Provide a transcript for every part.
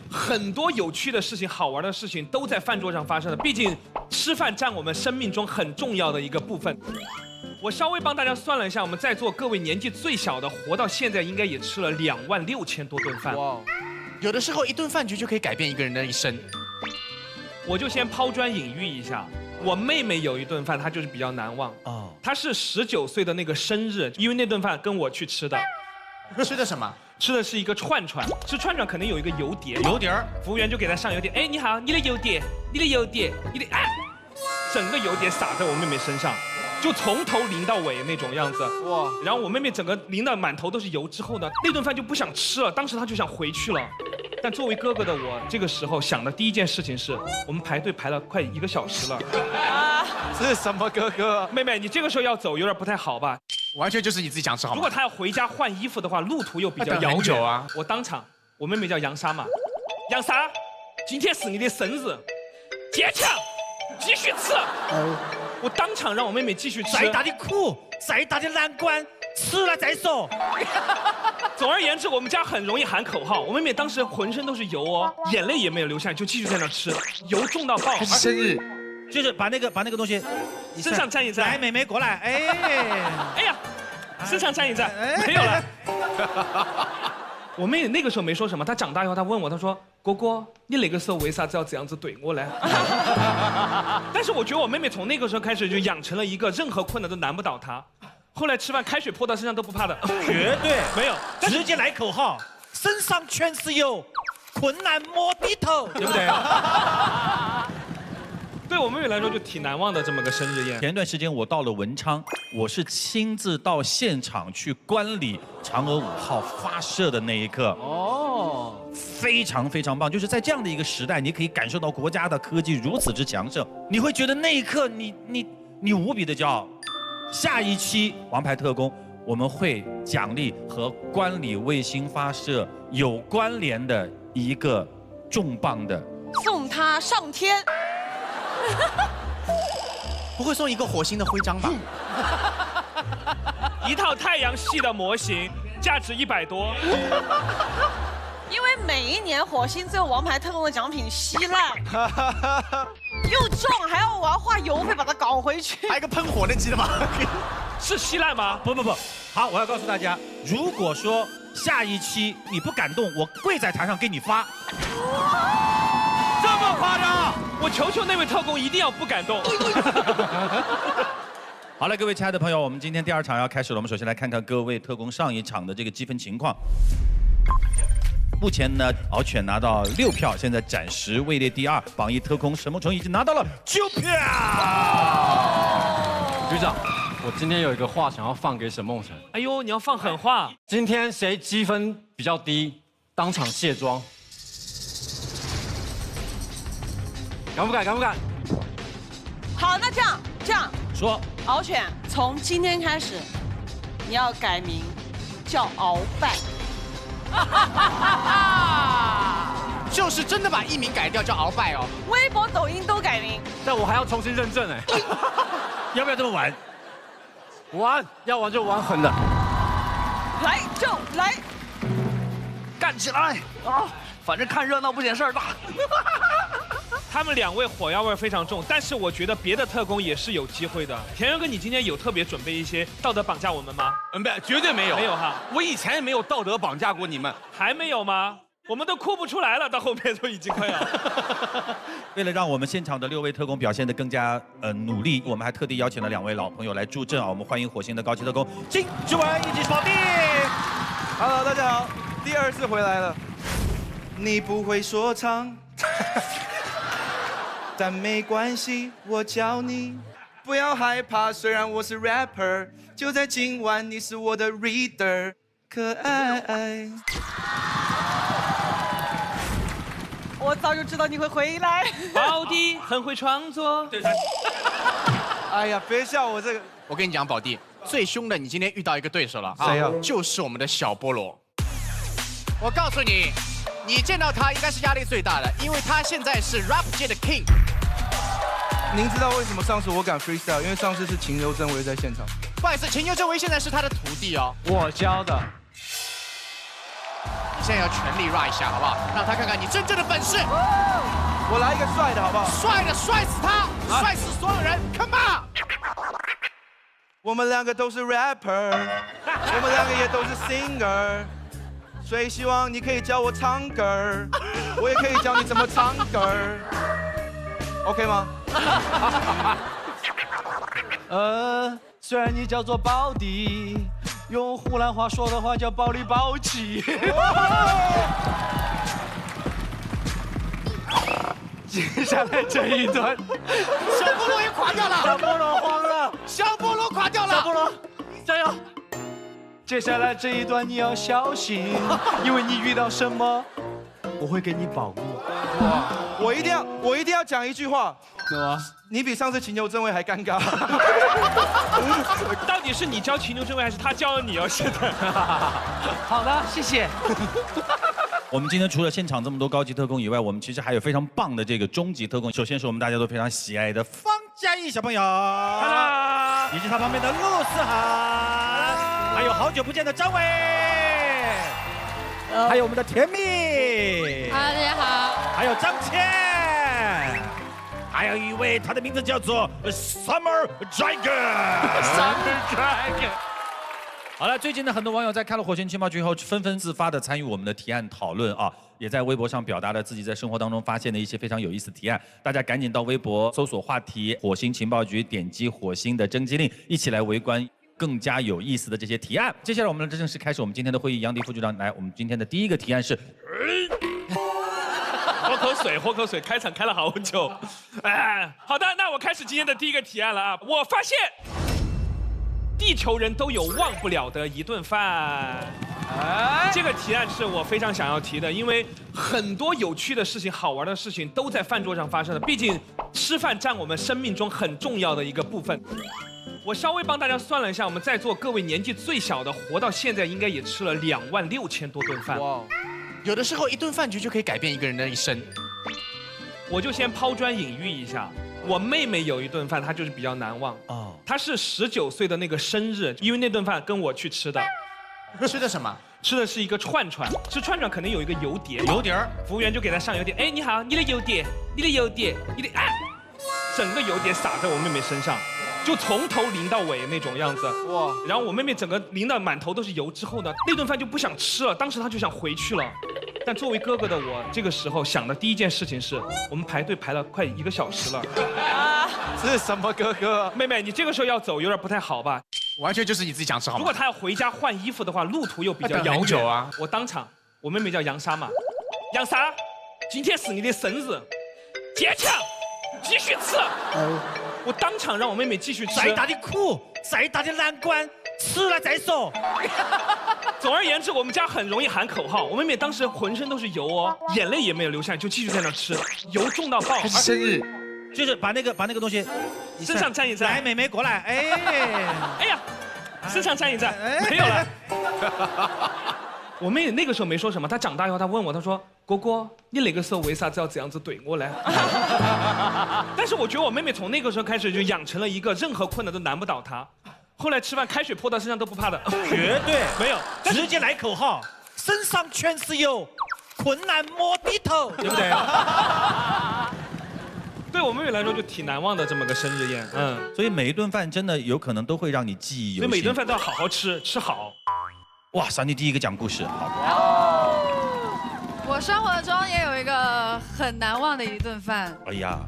很多有趣的事情、好玩的事情都在饭桌上发生的。毕竟吃饭占我们生命中很重要的一个部分。我稍微帮大家算了一下，我们在座各位年纪最小的，活到现在应该也吃了26000多顿饭。哇！有的时候一顿饭局就可以改变一个人的一生。我就先抛砖引玉一下，我妹妹有一顿饭，她就是比较难忘。哦，她是19岁的那个生日，因为那顿饭跟我去吃的。吃的什么？吃的是一个串串，吃串串肯定有一个油碟，油碟儿，服务员就给他上油碟。哎，你好，你的油碟，你的油碟，你的哎，整个油碟洒在我妹妹身上，就从头淋到尾那种样子。哇！然后我妹妹整个淋到满头都是油之后呢，那顿饭就不想吃了，当时她就想回去了。但作为哥哥的我，这个时候想的第一件事情是，我们排队排了快1个小时了。啊！这是什么哥哥？妹妹，你这个时候要走有点不太好吧？完全就是你自己想吃好吗？如果他要回家换衣服的话，路途又比较遥远啊。我当场，我妹妹叫杨莎嘛，杨莎，今天是你的生日，坚强，继续吃。我当场让我妹妹继续吃。再大的苦，再大的难关，吃了再说。总而言之，我们家很容易喊口号。我妹妹当时浑身都是油哦，眼泪也没有流下来，就继续在那吃，油重到爆。还是生日，就是把那个东西身上沾一沾。来，妹妹过来，哎，哎呀，身上沾一沾，没有了。我妹那个时候没说什么，她长大以后她问我，她说：“果果，你那个时候为啥子要这样子对我呢？”但是我觉得我妹妹从那个时候开始就养成了一个任何困难都难不倒她。后来吃饭开水泼到身上都不怕的，绝对没有，直接来口号，身上全是油，困难莫低头，对不对？对我妹妹来说就挺难忘的这么个生日宴。前段时间我到了文昌，我是亲自到现场去观礼嫦娥5号发射的那一刻。哦，非常非常棒，就是在这样的一个时代，你可以感受到国家的科技如此之强盛，你会觉得那一刻你无比的骄傲。下一期《王牌特工》我们会奖励和观礼卫星发射有关联的一个重磅的，送他上天。不会送一个火星的徽章吧？一套太阳系的模型，价值100多。因为每一年火星最后王牌特工的奖品稀烂，又重，还要我要花邮费把它搞回去。还有一个喷火的机的吗？是稀烂吗？不，好，我要告诉大家，如果说下一期你不感动，我跪在台上给你发。这么夸张？我求求那位特工一定要不感动。好了，各位亲爱的朋友，我们今天第2场要开始了。我们首先来看看各位特工上一场的这个积分情况。目前呢，敖犬拿到6票，现在暂时位列第2。榜一特工沈梦辰已经拿到了9票。局长，我今天有一个话想要放给沈梦辰。哎呦，你要放狠话！今天谁积分比较低，当场卸妆。敢不敢？敢不敢？好，那这样说，敖犬，从今天开始，你要改名叫鳌拜。就是真的把艺名改掉叫鳌拜哦。微博、抖音都改名。但我还要重新认证哎。要不要这么玩？玩，要玩就玩狠的。来就来，干起来啊！反正看热闹不嫌事儿大。他们2位火药味非常重，但是我觉得别的特工也是有机会的。田园哥，你今天有特别准备一些道德绑架我们吗？没，绝对没有。没有哈，我以前也没有道德绑架过你们。还没有吗？我们都哭不出来了，到后面都已经快要。为了让我们现场的6位特工表现得更加努力，我们还特地邀请了2位老朋友来助阵啊！我们欢迎火星的高级特工金志文以及宝弟。Hello， 大家好，第2次回来了。你不会说唱。但没关系，我教你，不要害怕。虽然我是 rapper， 就在今晚，你是我的 reader， 可爱。我早就知道你会回来。宝弟很会创作。对。哎呀，别笑我这个。我跟你讲，宝弟，最凶的你今天遇到一个对手了。谁呀？就是我们的小菠萝。我告诉你。你见到他应该是压力最大的，因为他现在是 rap 界的 king。您知道为什么上次我敢 freestyle？ 因为上次是秦由真维在现场。不好意思，秦由真维现在是他的徒弟哦。我教的。你现在要全力 rap 一下，好不好？让他看看你真正的本事。我来一个帅的好不好？帅的帅死他，帅死所有人 ，Come on！ 我们两个都是 rapper， 我们两个也都是 singer， 所以希望你可以教我唱歌，我也可以教你怎么唱歌 ，OK 吗？虽然你叫做宝弟，用湖南话说的话叫暴里暴气。接下来这一段，小菠萝也垮掉了，小菠萝慌了，小菠萝垮掉了，小菠萝加油！接下来这一段你要小心，因为你遇到什么，我会给你保密。我一定要讲一句话，什么？你比上次秦牛正位还尴尬。到底是你教秦牛正位还是他教了你哦？现在。好的，谢谢。我们今天除了现场这么多高级特工以外，我们其实还有非常棒的这个终极特工。首先是我们大家都非常喜爱的方嘉译小朋友，以及他旁边的陆思涵，还有好久不见的张伟，还有我们的甜蜜，大家好，还有张倩，还有一位，他的名字叫做 Summer Dragon。Summer Dragon。好了，最近呢，很多网友在看了《火星情报局》后，纷纷自发的参与我们的提案讨论啊，也在微博上表达了自己在生活当中发现的一些非常有意思的提案。大家赶紧到微博搜索话题“火星情报局”，点击火星的征集令，一起来围观更加有意思的这些提案。接下来我们正式开始我们今天的会议。杨迪副局长，来，我们今天的第一个提案是。喝口水，开场开了好久。哎，好的，那我开始今天的第一个提案了啊！我发现，地球人都有忘不了的一顿饭。这个提案是我非常想要提的，因为很多有趣的事情、好玩的事情都在饭桌上发生的。毕竟，吃饭占我们生命中很重要的一个部分。我稍微帮大家算了一下，我们在座各位年纪最小的，活到现在应该也吃了26000多顿饭。哇！有的时候一顿饭局就可以改变一个人的一生。我就先抛砖引玉一下，我妹妹有一顿饭，她就是比较难忘哦。她是19岁的那个生日，因为那顿饭跟我去吃的。吃的什么？吃的是一个串串，吃串串肯定有一个油碟，油碟儿，服务员就给她上油碟。哎，你好，你的油碟，你的油碟，你的哎，整个油碟洒在我妹妹身上。就从头淋到尾那种样子，哇！然后我妹妹整个淋到满头都是油之后呢，那顿饭就不想吃了，当时她就想回去了。但作为哥哥的我，这个时候想的第一件事情是，我们排队排了快1个小时了。这是什么哥哥？妹妹，你这个时候要走有点不太好吧？完全就是你自己想吃好吗？如果她要回家换衣服的话，路途又比较遥远啊。我当场，我妹妹叫杨莎嘛，杨莎，今天是你的生日，坚强，继续吃。我当场让我妹妹继续吃，再大的苦，再大的难关，吃了再说。总而言之，我们家很容易喊口号。我妹妹当时浑身都是油哦，眼泪也没有流下来，就继续在那吃，油重到爆。还是生日，就是把那个东西身上沾一沾。来，妹妹过来，哎呀，身上沾一沾，没有了。我妹那个时候没说什么，她长大以后她问我，她说：“哥哥，你那个时候为啥子要这样子对我呢？”但是我觉得我妹妹从那个时候开始就养成了一个任何困难都难不倒她。后来吃饭开水泼到身上都不怕的，绝对没有，直接来口号，身上全是油，困难莫低头，对不对？对我妹妹来说就挺难忘的这么个生日宴，所以每一顿饭真的有可能都会让你记忆犹新。所以每顿饭都要好好吃，吃好。哇，上你第一个讲故事，好。我生活中也有一个很难忘的一顿饭。哎呀，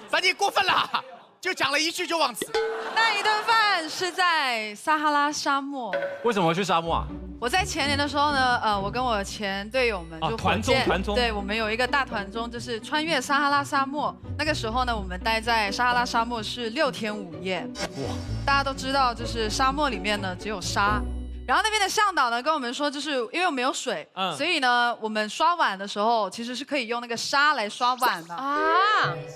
咱你过分了，就讲了一句就忘词。那一顿饭是在撒哈拉沙漠。为什么去沙漠啊？我在前年的时候呢，我跟我前队友们就团综，对，我们有一个大团综，就是穿越撒哈拉沙漠。那个时候呢，我们待在撒哈拉沙漠是6天5夜。哇！大家都知道，就是沙漠里面呢只有沙。然后那边的向导呢跟我们说，就是因为我们有水，所以呢我们刷碗的时候其实是可以用那个沙来刷碗的啊。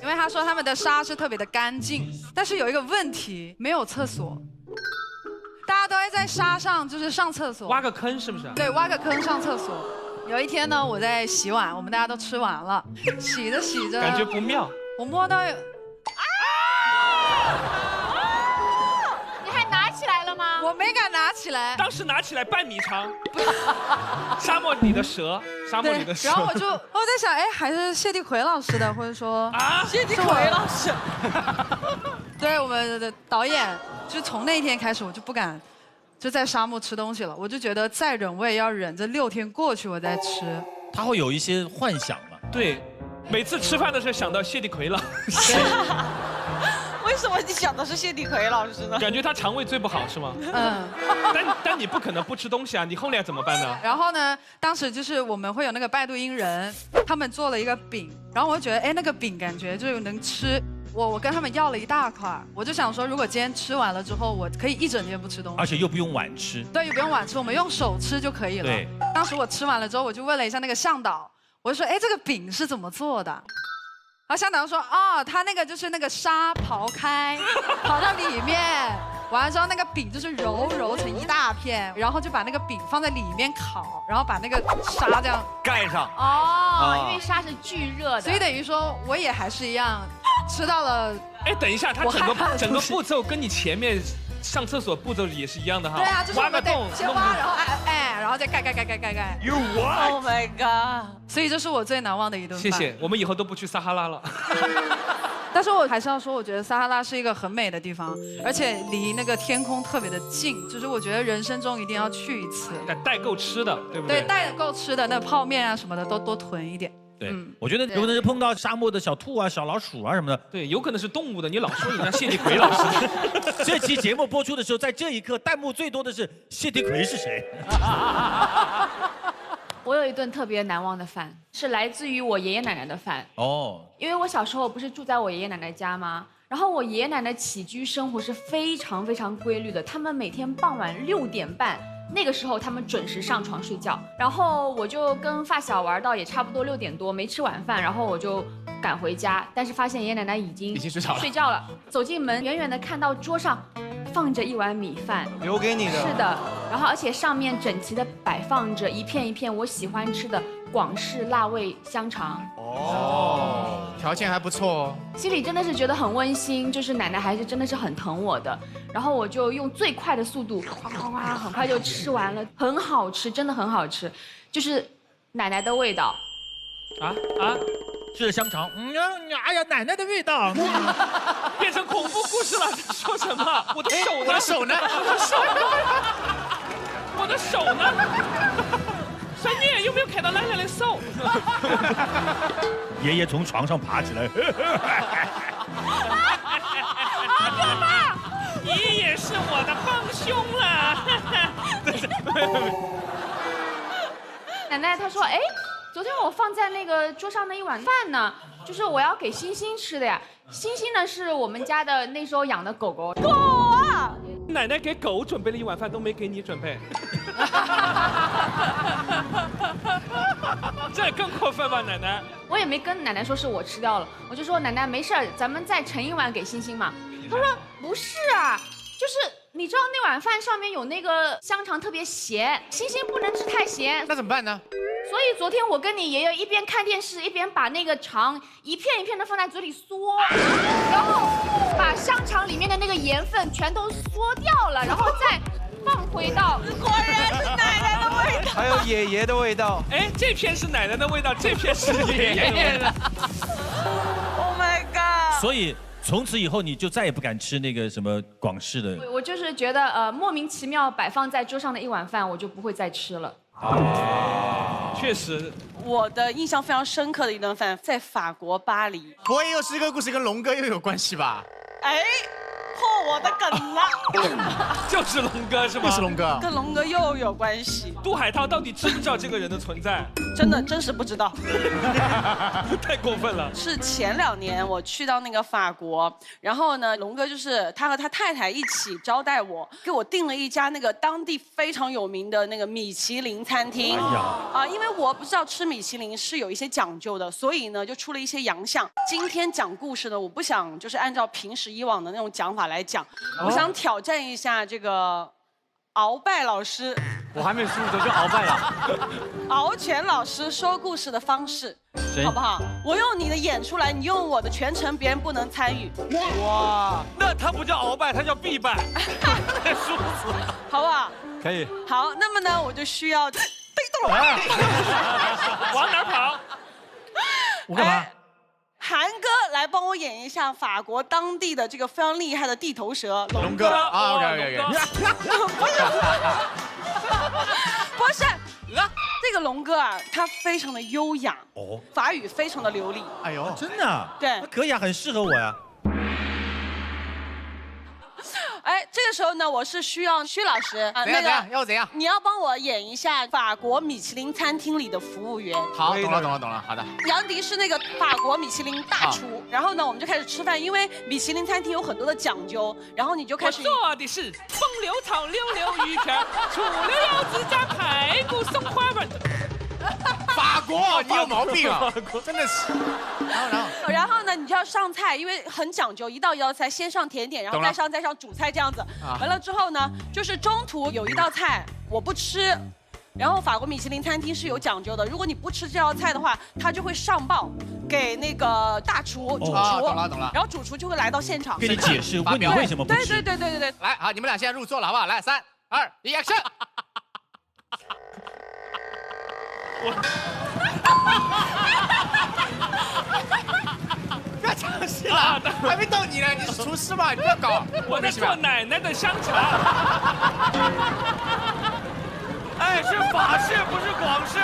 因为他说他们的沙是特别的干净，但是有一个问题，没有厕所。大家都会在沙上就是上厕所，挖个坑是不是？对，挖个坑上厕所。有一天呢，我在洗碗，我们大家都吃完了，洗着洗着，感觉不妙，我摸到你还拿起来了吗？我没敢拿起来。当时拿起来半米长，沙漠里的蛇，沙漠里的蛇。然后我在想，哎，还是谢帝奎老师的，或者说啊，谢帝奎老师。对，我们的导演，就从那天开始，我就不敢就在沙漠吃东西了。我就觉得再忍我也要忍这6天过去我再吃。他会有一些幻想嘛？对，每次吃饭的时候想到谢帝奎老师。为什么你想的是谢帝奎老师呢？感觉他肠胃最不好是吗？嗯。但你不可能不吃东西啊，你后来怎么办呢？然后呢，当时就是我们会有那个拜杜因人，他们做了一个饼，然后我就觉得，哎，那个饼感觉就能吃。我跟他们要了一大块，我就想说，如果今天吃完了之后，我可以一整天不吃东西，而且又不用晚吃。对，又不用晚吃，我们用手吃就可以了。对。当时我吃完了之后，我就问了一下那个向导，我就说，哎，这个饼是怎么做的？然后向导说，哦，他那个就是那个沙刨开，刨到里面，完了之后那个饼就是揉成一大片，然后就把那个饼放在里面烤，然后把那个沙这样盖上。哦，因为沙是巨热的，所以等于说我也还是一样吃到了。哎，等一下，他整个步骤跟你前面上厕所步骤也是一样的哈。对啊，就是挖个洞，先挖，然后然后再盖。You what? Oh my god！ 所以这是我最难忘的一顿饭。谢谢，我们以后都不去撒哈拉了。但是我还是要说，我觉得撒哈拉是一个很美的地方，而且离那个天空特别的近，就是我觉得人生中一定要去一次。带够吃的，对不对？对，带够吃的，那泡面啊什么的都多囤一点。对，我觉得有可能是碰到沙漠的小兔啊、小老鼠啊什么的。对，有可能是动物的，你老说人家谢帝奎老师。这期节目播出的时候，在这一刻，弹幕最多的是谢帝奎是谁？我有一顿特别难忘的饭，是来自于我爷爷奶奶的饭。哦。因为我小时候不是住在我爷爷奶奶家吗？然后我爷爷奶奶起居生活是非常非常规律的，他们每天傍晚6点半。那个时候他们准时上床睡觉，然后我就跟发小玩到也差不多6点多，没吃晚饭，然后我就赶回家，但是发现爷爷奶奶已经睡觉了。走进门，远远的看到桌上放着一碗米饭，留给你的。是的，然后而且上面整齐的摆放着一片一片我喜欢吃的广式辣味香肠。哦，条件还不错哦。心里真的是觉得很温馨，就是奶奶还是真的是很疼我的。然后我就用最快的速度，哗哗哗，很快就吃完了，很好吃，真的很好吃，就是奶奶的味道。吃的香肠，哎呀，奶奶的味道，变成恐怖故事了，在说什么？我的手呢？我的手呢？我的手呢？三爷有没有看到奶奶的手？爷爷从床上爬起来。爸爸，你也是我的帮凶了。奶奶她说，哎，昨天我放在那个桌上的一碗饭呢，就是我要给星星吃的呀。星星呢是我们家的那时候养的狗狗。狗啊！奶奶给狗准备了一碗饭，都没给你准备。这更过分吧，奶奶？我也没跟奶奶说是我吃掉了，我就说奶奶没事儿，咱们再盛一碗给星星嘛。她说不是啊，就是你知道那碗饭上面有那个香肠特别咸，星星不能吃太咸。那怎么办呢？所以昨天我跟你爷爷一边看电视一边把那个肠一片一片的放在嘴里嗦，然后把香肠里面的那个盐分全都嗦掉了，然后再放回到。果然是奶奶的味道，还有爷爷的味道。哎，这片是奶奶的味道，这片是爷爷的。Oh my god！ 所以从此以后你就再也不敢吃那个什么广式的。我就是觉得莫名其妙摆放在桌上的一碗饭，我就不会再吃了。确实，我的印象非常深刻的一顿饭在法国巴黎。我也有这个故事跟龙哥又有关系吧？哎，破我的梗了。就是龙哥是吗？又是龙哥，跟龙哥又有关系。杜海涛到底知不知道这个人的存在？真实不知道。太过分了。是前2年我去到那个法国，然后呢，龙哥就是他和他太太一起招待我，给我订了一家那个当地非常有名的那个米其林餐厅。因为我不知道吃米其林是有一些讲究的，所以呢就出了一些洋相。今天讲故事呢，我不想就是按照平时以往的那种讲法来讲，我想挑战一下这个鳌拜老师。我还没输，就鳌拜了。敖全老师说故事的方式，好不好？我用你的演出来，你用我的全程，别人不能参与。哇，那他不叫鳌拜，他叫必拜，输死了。好不好？可以。好，那么呢，我就需要被动了。往哪儿跑？我干嘛？韩哥来帮我演一下法国当地的这个非常厉害的地头蛇龙哥啊，OK，不是，这个龙哥啊，他非常的优雅，法语非常的流利。哎呦，真的啊？对，可以啊，很适合我呀。哎，这个时候呢，我是需要薛老师啊，怎样？要怎样？你要帮我演一下法国米其林餐厅里的服务员。好，懂了，好的。杨迪是那个法国米其林大厨，然后呢，我们就开始吃饭，因为米其林餐厅有很多的讲究，然后你就开始。我做的是风流草溜溜鱼片，醋溜腰子加排骨松花纹。法国，你有毛病啊！真的是。然后呢，你就要上菜，因为很讲究，一道菜先上甜点，然后再上主菜这样子。完了之后呢，就是中途有一道菜我不吃，然后法国米其林餐厅是有讲究的，如果你不吃这道菜的话，他就会上报给那个大厨、主厨。懂了。然后主厨就会来到现场，跟你解释，问你为什么不吃。对。来，好，你们俩现在入座了，好不好？来，3、2、1 ，Action！ 不要抢戏了，还没到你呢，你是厨师嘛，你不要搞。我在做奶奶的香肠。哎，是法式，不是广式。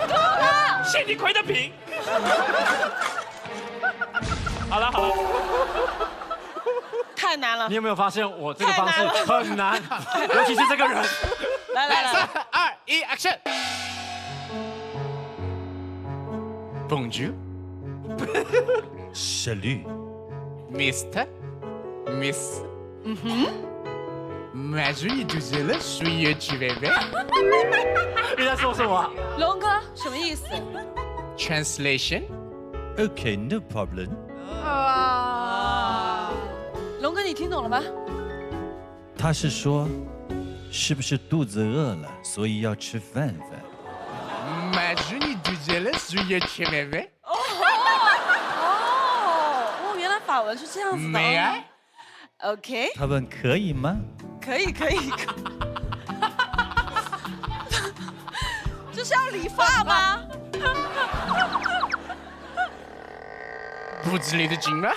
够了，谢你亏得平。好了，太难了。你有没有发现我这个方式很难，尤其是这个人。来，3、2、1 ，Action！ Bonjour. Salut. Mr. Miss. Ma jolie douceur, suis tu bébé. 你在说什么？龙哥什么意思 ？Translation. Okay, no problem. 龙哥，你听懂了吗？他是说，是不是肚子饿了，所以要吃饭？ Ma jolie douceur, suis tu bébé. 原来法文是这样子的。May I? OK。他问可以吗？可以。这是要理发吗？肚子里的筋啊！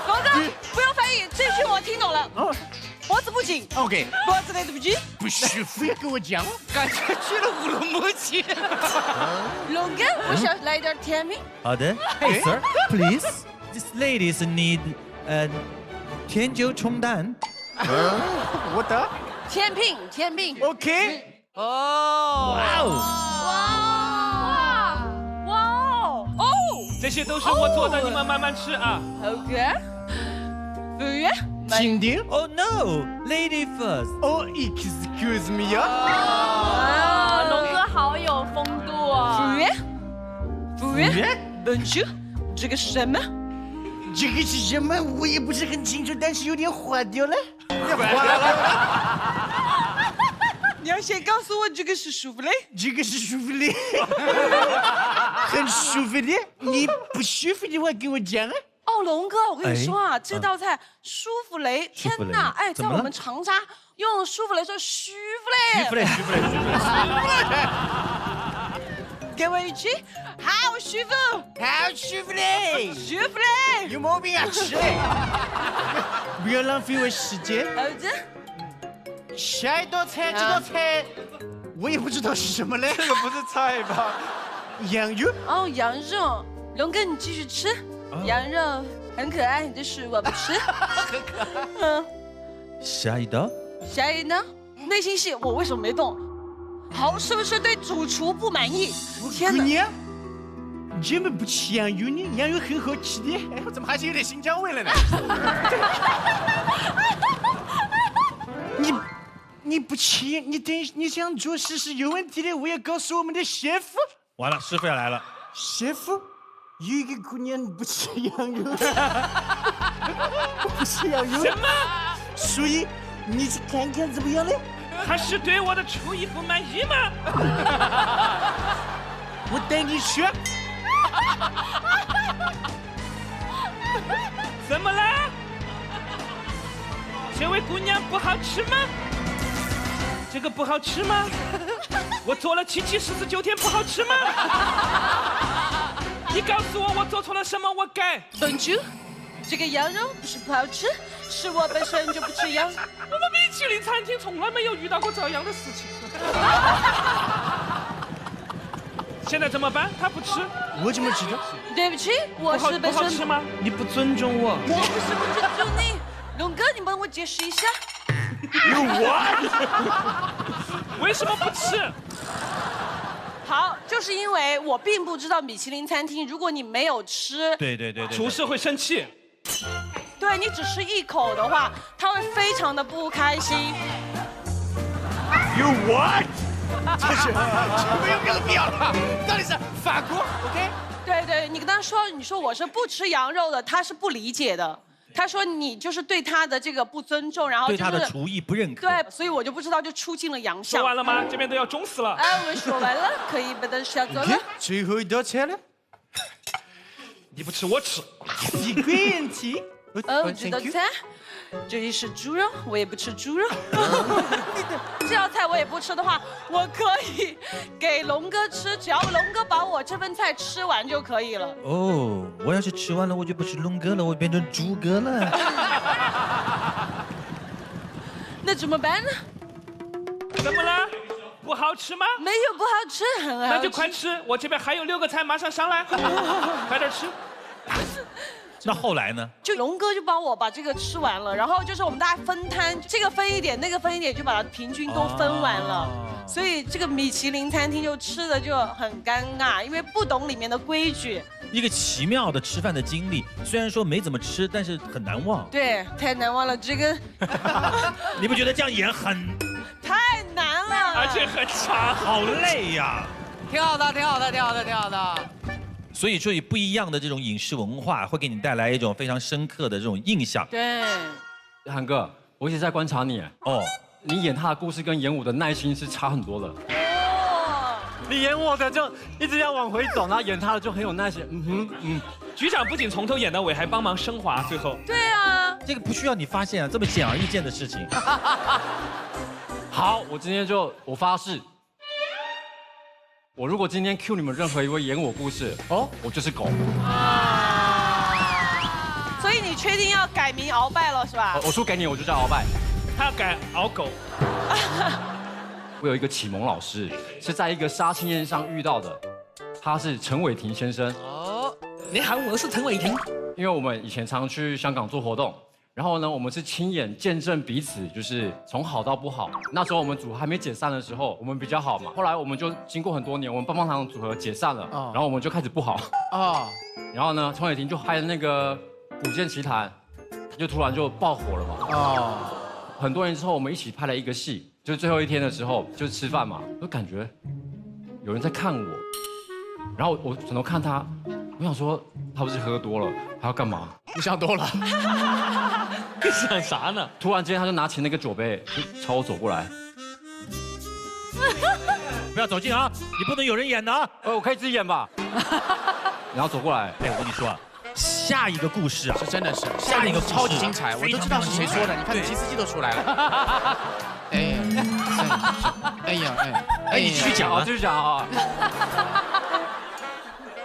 龙哥，不用翻译，这句我听懂了。脖子不紧 ，OK。脖子里的不紧，不舒服要跟我讲，感觉去了乌鲁木齐。龙哥，我想来点甜品。好的。Hey sir, please. These ladies need 甜酒冲蛋。我的甜品。 OK。这些都是我做的，你们慢慢吃啊。OK。服务员。经典。Oh no, lady first. Oh, excuse me 啊，龙哥好有风度啊！服务员 ，Bonjour， 这个是什么？这个是什么？我也不是很清楚，但是有点化掉了。你要先告诉我这个是舒芙蕾。这个是舒芙蕾，很舒服的。你不舒服的话跟我讲啊。哦，龙哥，我跟你说啊，这道菜舒芙蕾，天哪！哎，在我们长沙用舒芙蕾说舒芙蕾。给我一句，好舒服，好舒服嘞，舒芙蕾。有毛病啊，吃嘞！不要浪费我时间。好的。下一道菜，这道菜我也不知道是什么嘞。这个不是菜吧？羊肉。哦，羊肉。龙哥，你继续吃。羊肉很可爱，但是我不吃。很可爱。下一道。下一道，内心戏我为什么没动？好，是不是对主厨不满意？天哪！姑娘，你怎么不吃羊肉呢？羊肉很好吃的。哎，我怎么还是有点新疆味了呢？你不吃，你想做事是有问题的。我要告诉我们的师傅。完了，师傅要来了。师傅，有一个姑娘不吃羊肉，不吃羊肉。什么？所以你去看看怎么样嘞？他是对我的厨艺不满意吗？我带你去。怎么了？这位姑娘不好吃吗？这个不好吃吗？我做了7期49天不好吃吗？你告诉我做错了什么，我改。Bonjour， 这个羊肉不是不好吃，是我本身就不吃羊。我们米其林餐厅从来没有遇到过这样的事情。现在怎么办？他不吃，我怎么知道？对不起，我是本身不好吃吗？你不尊重我。我不是不尊重你，龙哥，你帮我解释一下。为什么不吃？好，就是因为我并不知道米其林餐厅，如果你没有吃，对，厨师会生气。对你只吃一口的话，他会非常的不开心。 You what？ 这是没有这个必要了，到底是法国 ？OK？ 对，你跟他说，你说我是不吃羊肉的，他是不理解的。他说你就是对他的这个不尊重，然后、就是、对他的厨艺不认可。对，所以我就不知道就出尽了洋相。说完了吗？这边都要中死了。哎，我说完了，可以把它下走了。最后一道菜了，你不吃我吃，一个问题。这道菜，这里是猪肉，我也不吃猪肉。这道菜我也不吃的话，我可以给龙哥吃，只要龙哥把我这份菜吃完就可以了。哦，我要是吃完了，我就不是龙哥了，我变成猪哥了。那怎么办呢？怎么了？不好吃吗？没有不好吃，很好吃。那就快吃，我这边还有6个菜，马上上来，快点吃。那后来呢？就龙哥就帮我把这个吃完了，然后就是我们大家分摊，这个分一点，那个分一点，就把它平均都分完了。所以这个米其林餐厅就吃的就很尴尬，因为不懂里面的规矩。一个奇妙的吃饭的经历，虽然说没怎么吃，但是很难忘。对，太难忘了，这个。你不觉得这样演很？太难了，而且很长，好累呀。挺好的，挺好的，挺好的，挺好的。 所以说，不一样的这种饮食文化会给你带来一种非常深刻的这种印象。对，韩哥，我一直在观察你。哦，你演他的故事跟演我的耐心是差很多的。哦，你演我的就一直要往回走，然后演他的就很有耐心。局长不仅从头演到尾，还帮忙升华，最后。对啊，这个不需要你发现啊，这么显而易见的事情。好，我今天我发誓。 我如果今天 cue 你们任何一位演我故事，我就是狗。所以你确定要改名鳌拜了是吧？我输给你，我就叫鳌拜。他要改鳌狗。我有一个启蒙老师，是在一个杀青宴上遇到的，他是陈伟霆先生。哦，你好，我是陈伟霆。因为我们以前常去香港做活动。 然后呢，我们是亲眼见证彼此，就是从好到不好。那时候我们组还没解散的时候，我们比较好嘛。后来我们就经过很多年，我们棒棒糖组合解散了，然后我们就开始不好。然后呢，陈伟霆就拍了那个《古剑奇谭》，就突然就爆火了嘛。很多年之后，我们一起拍了一个戏，就是最后一天的时候，就是吃饭嘛，就感觉有人在看我，然后我转头看他，我想说他不是喝多了，他要干嘛？你想多了。想啥呢？突然间他就拿起那个酒杯，就朝我走过来。不要走近啊！你不能有人演的啊！我可以自己演吧。然后走过来，哎，我跟你说啊，下一个故事啊，是真的是下一个超级精彩，我都知道是谁说的。你看吉斯基都出来了。哎呀，你继续讲啊，继续讲啊。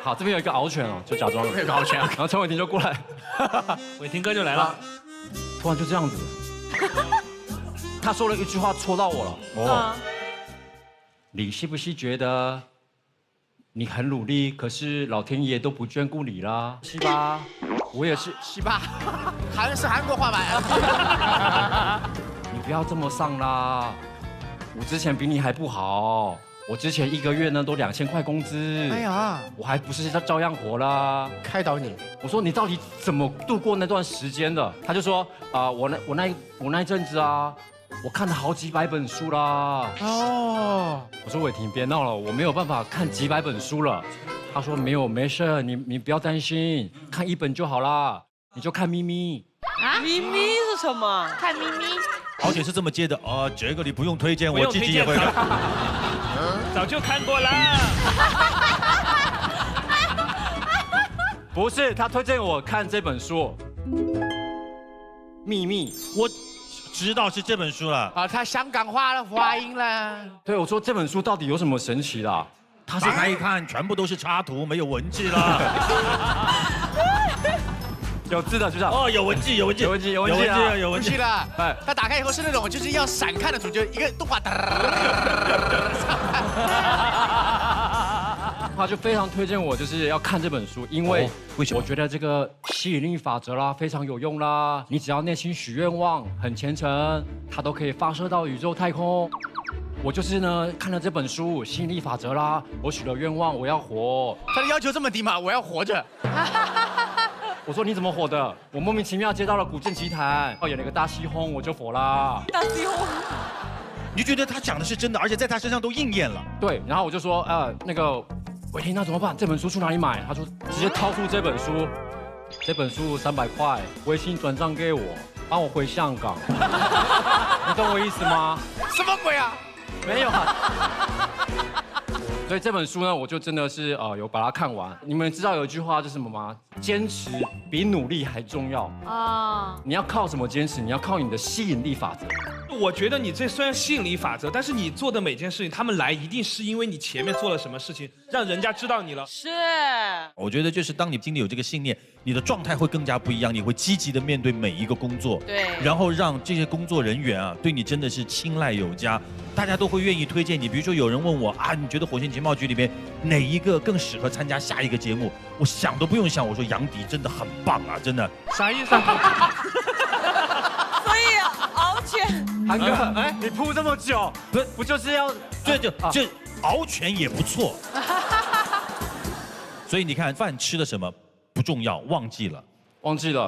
好，这边有一个獒犬哦，就假装有个獒犬，然后陈伟霆就过来，伟霆哥就来了，突然就这样子，他说了一句话戳到我了。你是不是觉得你很努力，可是老天爷都不眷顾你啦？是吧？我也是，是吧？是韩国话吧？你不要这么丧啦，我之前比你还不好。 我之前1个月呢都2000块工资，哎呀，我还不是照样活啦。开导你，我说你到底怎么度过那段时间的？他就说我那一阵子啊，我看了好几百本书啦。哦，我说伟霆别闹了，我没有办法看几百本书了。他说没事，你不要担心，看1本就好啦，你就看咪咪。啊，咪咪是什么？看咪咪。而且是这么接的啊，这个你不用推荐，我自己也会看。 早就看过了。不是，他推荐我看这本书，《秘密》。知道是这本书了。啊，他香港话了，发音了。对，我说这本书到底有什么神奇的？他是打开一看，全部都是插图，没有文字了。有字的就这样。哦，有文字，有文字，有文字，有有文字啊，有文字了。哎，他打开以后是那种就是要闪看的图，就一个动画。他就非常推荐我就是要看这本书，因为我觉得这个吸引力法则啦非常有用啦。你只要内心许愿望，很虔诚，它都可以发射到宇宙太空。我就是呢看了这本书吸引力法则啦，我许了愿望，我要活。他的要求这么低吗？我要活着。我说你怎么火的？我莫名其妙接到了古剑奇谭，演了个大西轰，我就火啦。大西轰。你就觉得他讲的是真的，而且在他身上都应验了。对，然后我就说那个。喂，那怎么办？这本书去哪里买？他说直接掏出这本书，这本书300块，微信转账给我，帮我回香港。你懂我意思吗？什么鬼啊？没有啊。所以这本书呢，我就真的是有把它看完。你们知道有一句话是什么吗？坚持比努力还重要啊！你要靠什么坚持？你要靠你的吸引力法则。我觉得你这虽然吸引力法则，但是你做的每件事情，他们来一定是因为你前面做了什么事情，让人家知道你了。是。我觉得就是当你心里有这个信念，你的状态会更加不一样，你会积极的面对每一个工作。对。然后让这些工作人员啊，对你真的是青睐有加，大家都会愿意推荐你。比如说有人问我啊，你觉得火星情报局里边哪一个更适合参加下一个节目？我想都不用想，我说杨迪真的很棒啊，真的。啥意思？所以敖犬。韩哥，哎，你铺这么久，不就是要这敖犬也不错。所以你看，饭吃的什么不重要，忘记了，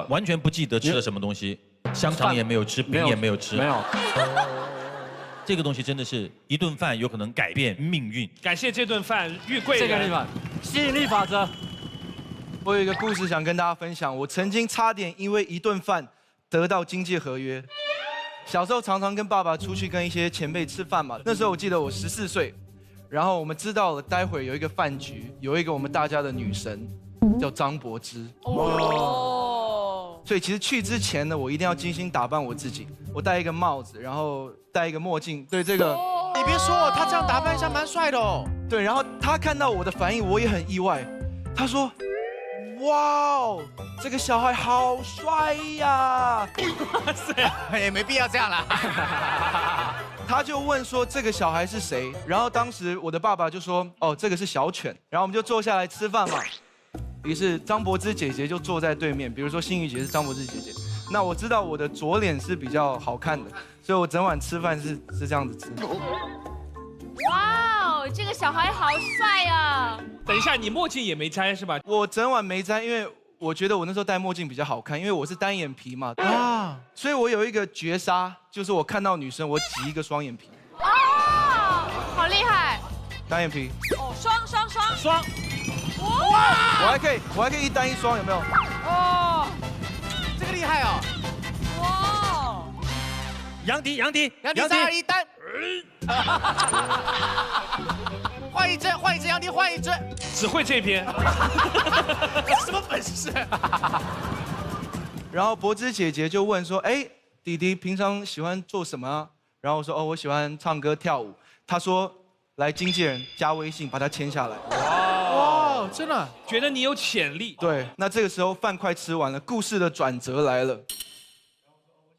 完全不记得吃了什么东西，香肠也没有吃，饼也没有吃，没有。这个东西真的是一顿饭有可能改变命运。感谢这顿饭，玉贵人。这个地方，吸引力法则。我有一个故事想跟大家分享，我曾经差点因为一顿饭得到经纪合约。小时候常常跟爸爸出去跟一些前辈吃饭嘛，那时候我记得我14岁，然后我们知道了待会有一个饭局，有一个我们大家的女神叫张柏芝。哦。所以其实去之前呢，我一定要精心打扮我自己，我戴一个帽子，然后戴一个墨镜。对这个，你别说，他这样打扮一下蛮帅的哦。对，然后他看到我的反应，我也很意外，他说。哇哦，这个小孩好帅呀！哇塞，也没必要这样啦。他就问说这个小孩是谁？然后当时我的爸爸就说哦，这个是小犬。然后我们就坐下来吃饭嘛。于是张柏芝姐姐就坐在对面，比如说心雨姐是张柏芝姐姐。那我知道我的左脸是比较好看的，所以我整晚吃饭是这样子吃。哇哦，这个小孩好帅啊！等一下，你墨镜也没摘是吧？我整晚没摘，因为我觉得我那时候戴墨镜比较好看，因为我是单眼皮嘛。啊，所以我有一个绝杀，就是我看到女生我挤一个双眼皮。哦，好厉害！单眼皮。哦，双。哇！我还可以一单一双，有没有？哦，这个厉害哦！哇！杨迪3、2、1，单。换一只，杨迪换一只，只会这边。什么本事？然后柏芝姐姐就问说：“哎，弟弟平常喜欢做什么啊？”然后我说：“哦，我喜欢唱歌跳舞。”她说：“来，经纪人加微信，把它签下来。”哇，真的觉得你有潜力。对，那这个时候饭快吃完了，故事的转折来了。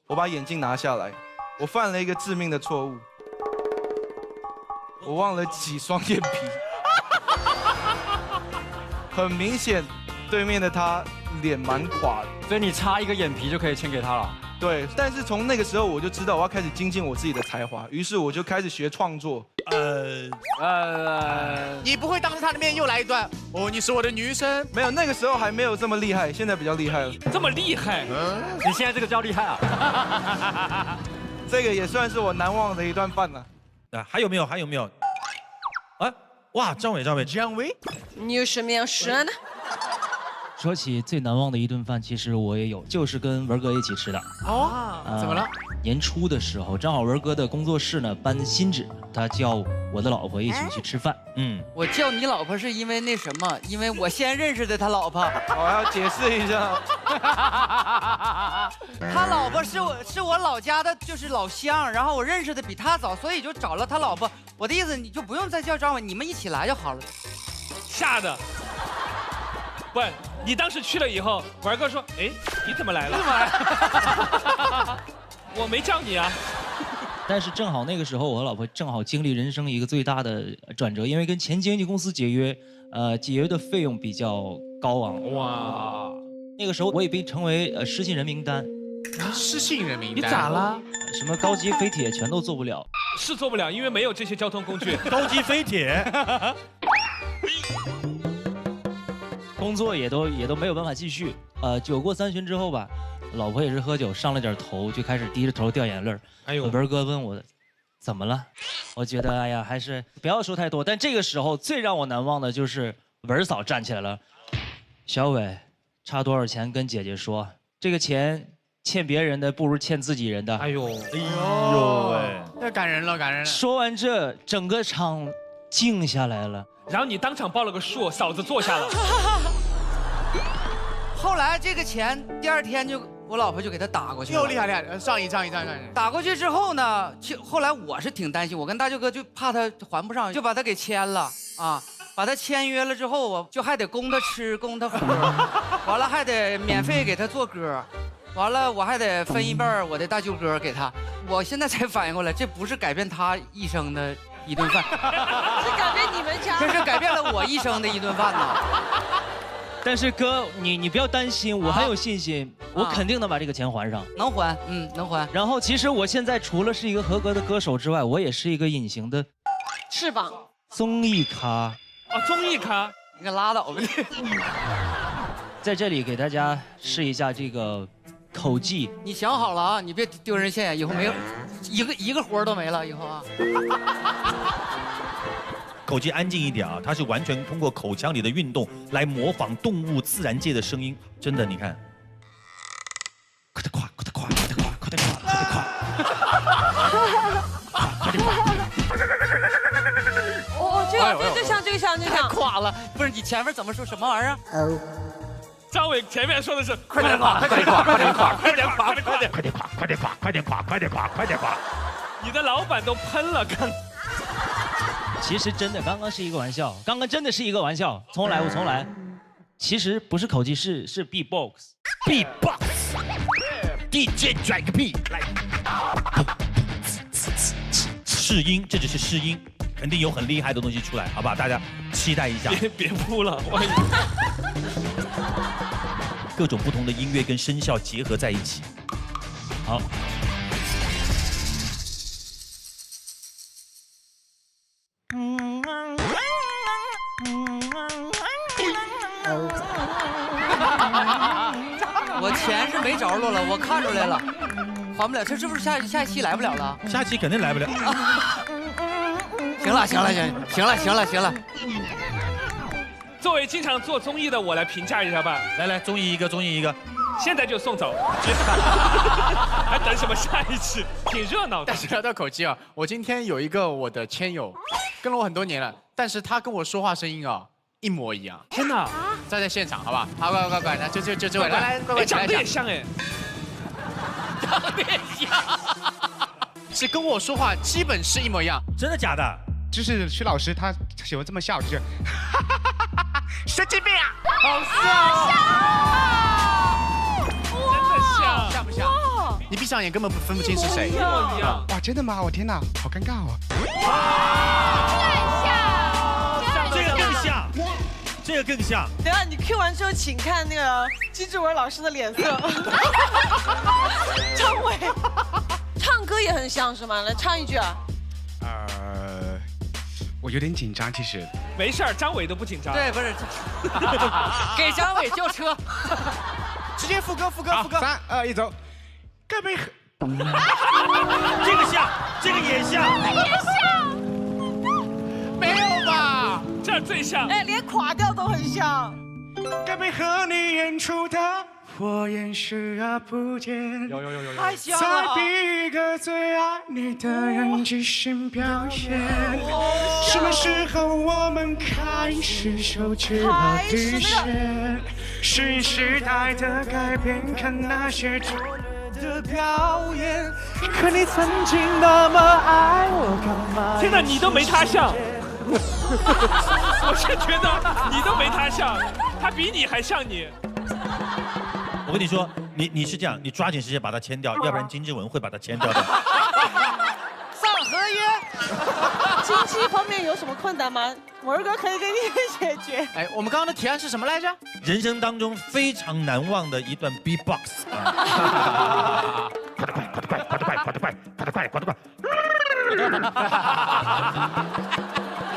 我把眼镜拿下来，我犯了一个致命的错误。我忘了挤双眼皮，很明显，对面的他脸蛮垮的，所以你差一个眼皮就可以签给他了。对，但是从那个时候我就知道我要开始精进我自己的才华，于是我就开始学创作。你不会当着他的面又来一段哦？你是我的女神？没有，那个时候还没有这么厉害，现在比较厉害了。这么厉害？你现在这个叫厉害啊！这个也算是我难忘的一段饭了。啊，还有没有？啊，哇，张伟，你有什么样说呢？说起最难忘的一顿饭，其实我也有，就是跟文哥一起吃的。哦，怎么了？年初的时候，正好文哥的工作室呢搬新址，他叫我的老婆一起去吃饭。我叫你老婆是因为那什么？因为我先认识的他老婆。我要解释一下。他老婆是我老家的，就是老乡，然后我认识的比他早，所以就找了他老婆。我的意思，你就不用再叫张伟，你们一起来就好了。吓的。不，你当时去了以后，文哥说：“哎，你怎么来了？”我没叫你啊。但是正好那个时候，我和老婆正好经历人生一个最大的转折，因为跟前经纪公司解约，解约的费用比较高昂。哇！那个时候我也被称为失信人名单。失信人名单？你咋了？什么高级飞铁全都做不了。是做不了，因为没有这些交通工具。高级飞铁。工作也都没有办法继续。酒过3巡之后吧，老婆也是喝酒上了点头，就开始低着头掉眼泪。哎呦，文哥问我怎么了？我觉得哎呀，还是不要说太多。但这个时候最让我难忘的就是文嫂站起来了，小伟，差多少钱跟姐姐说，这个钱欠别人的不如欠自己人的。哎呦，喂，太感人了，感人了。说完这，整个场静下来了。然后你当场报了个数，嫂子坐下了。后来这个钱第2天我老婆就给他打过去了。又厉害厉害，上一张。打过去之后呢，后来我是挺担心，我跟大舅哥就怕他还不上，就把他给签了啊。把他签约了之后，我就还得供他吃，供他喝，完了还得免费给他做歌，完了我还得分一半我的大舅哥给他。我现在才反应过来，这不是改变他一生的一顿饭，是改变你们家，这是改变了我一生的一顿饭呢。但是哥，你不要担心，我很有信心，我肯定能把这个钱还上。能还，能还。然后其实我现在除了是一个合格的歌手之外，我也是一个隐形的翅膀综艺咖。综艺咖，你可拉倒吧你！在这里给大家试一下这个口技。你想好了啊，你别丢人现眼，以后没有一个活都没了，以后啊。口技安静一点啊，他是完全通过口腔里的运动来模仿动物自然界的声音，真的，你看，快点夸，快点夸，快点夸，快点夸，快点夸，快点夸。就像这个像，太夸了，不是你前面怎么说什么玩意儿？张伟前面说的是快点夸，快点夸，快点夸，快点夸，快点夸，快点夸，快点夸，快点夸，快点夸，快点夸。你的老板都喷了，刚。其实真的，刚刚是一个玩笑，刚刚真的是一个玩笑，重来，我重来。其实不是口技，是 B-box。B-box。DJ 拽个 B 来。试音，这只是试音，肯定有很厉害的东西出来，好吧？大家期待一下。别扑了，各种不同的音乐跟声效结合在一起。好。我钱是没着落了，我看出来了，还不了。这是不是下一期来不了了？下期肯定来不了。行了。作为经常做综艺的我来评价一下吧。来，综艺一个。现在就送走，还等什么下一期？挺热闹的。但是聊到口技啊，我今天有一个我的签友，跟了我很多年了，但是他跟我说话声音啊一模一样。天哪！在现场，好吧？好，乖，那就这位，来，乖，长得也像哎，长得也像，是跟我说话基本是一模一样。真的假的？就是徐老师他喜欢这么笑，就是神经病啊，好笑，像不像？你闭上眼根本分不清是谁，一模一样。哇，真的吗？我天哪，好尴尬哦。这个更像。等下你 Q 完之后，请看那个金志文老师的脸色。张伟，唱歌也很像是吗？来唱一句啊。我有点紧张，其实。没事儿，张伟都不紧张。对，不是。给张伟叫车。直接副歌。3、2、1，走。干杯！这个像，这个也像。没有吧？这最像。哎，连垮掉都很像。该配合你演出的，我演视而不见。有，太像再了。逼一个最爱你的人即兴表演。什么时候我们开始收起了底线？适应时代的改变，看那些拙劣的表演。可你曾经那么爱我，干嘛？天哪，你都没他像。我是觉得你都没他像，他比你还像你。我跟你说，你是这样，你抓紧时间把它签掉，要不然金志文会把它签掉的。上合约。经济方面有什么困难吗？文哥可以给你解决。哎，我们刚刚的提案是什么来着？人生当中非常难忘的一段 B-box 啊！快得快，跑得快，跑得快，跑得快，跑得快，跑得快。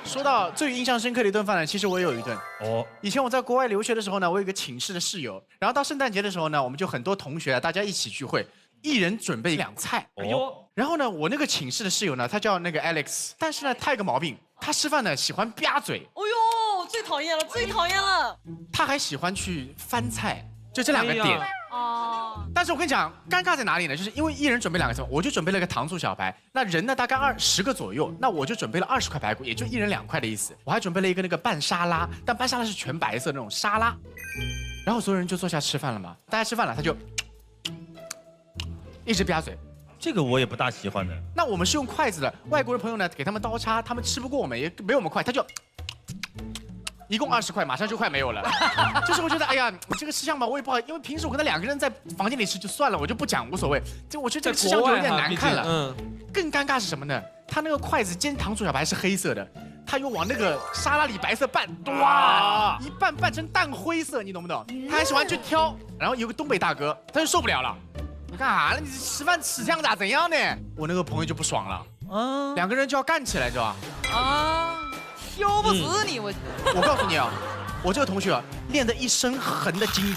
说到最印象深刻的一顿饭呢，其实我也有一顿。哦，以前我在国外留学的时候呢，我有一个寝室的室友，然后到圣诞节的时候呢，我们就很多同学大家一起聚会，一人准备2菜。哎呦，然后呢，我那个寝室的室友呢，他叫那个 Alex， 但是呢，他有个毛病，他吃饭呢喜欢吧嘴。哦呦，最讨厌了，最讨厌了。他还喜欢去翻菜，就这2个点。哦。但是我跟你讲，尴尬在哪里呢？就是因为一人准备2个菜，我就准备了个糖醋小排，那人呢大概10个左右，那我就准备了20块排骨，也就一人2块的意思。我还准备了一个那个拌沙拉，但拌沙拉是全白色的那种沙拉。然后所有人就坐下吃饭了嘛，大家吃饭了，他就一直吧嘴。这个我也不大喜欢的。那我们是用筷子的，外国的朋友呢给他们刀叉，他们吃不过我们，也没有我们快，他就。一共20块，马上就快没有了。就是我觉得，哎呀，这个吃相吧，我也不好，因为平时我跟他2个人在房间里吃就算了，我就不讲，无所谓。就我觉得这个吃相就有点难看了。嗯。更尴尬是什么呢？他那个筷子煎糖醋小排是黑色的，他又往那个沙拉里白色拌，哇，一拌成淡灰色，你懂不懂？他还喜欢去挑。然后有个东北大哥，他就受不了了，你干啥了？你吃饭吃相咋怎样呢？我那个朋友就不爽了，2个人就要干起来，知道吧？啊。挑不死你，我告诉你啊，我这个同学啊，练得一身横的筋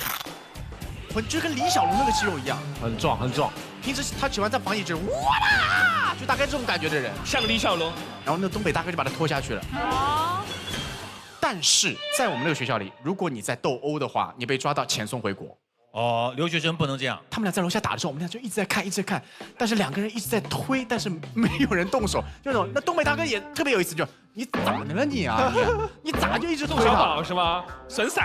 骨，就跟李小龙那个肌肉一样，很壮很壮。平时他喜欢在房里就是哇啦，就大概这种感觉的人，像李小龙。然后那东北大哥就把他拖下去了。但是在我们那个学校里，如果你在斗殴的话，你被抓到遣送回国。哦，留学生不能这样。他们俩在楼下打的时候，我们俩就一直在看，一直在看。但是2个人一直在推，但是没有人动手。就那种，那东北大哥也特别有意思，就你咋的了你啊？你咋就一直推宋小宝是吧？损色。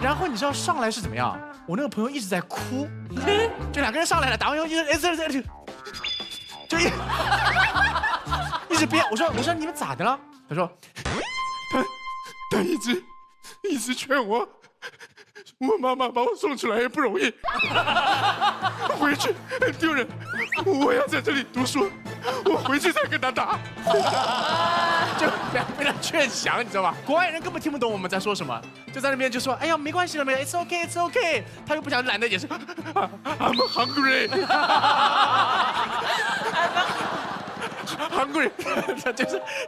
然后你知道上来是怎么样？我那个朋友一直在哭，就2个人上来了，打完以后就一直憋。我说你们咋的了？他说他一直劝我。我妈妈把我送出来也不容易，回去很丢人。我要在这里读书，我回去再跟他打。就被他劝降，你知道吧？国外人根本听不懂我们在说什么，就在那边就说：“哎呀，没关系了，没 ，It's OK, It's OK。”他又不想懒得解释 ，I'm hungry。hungry，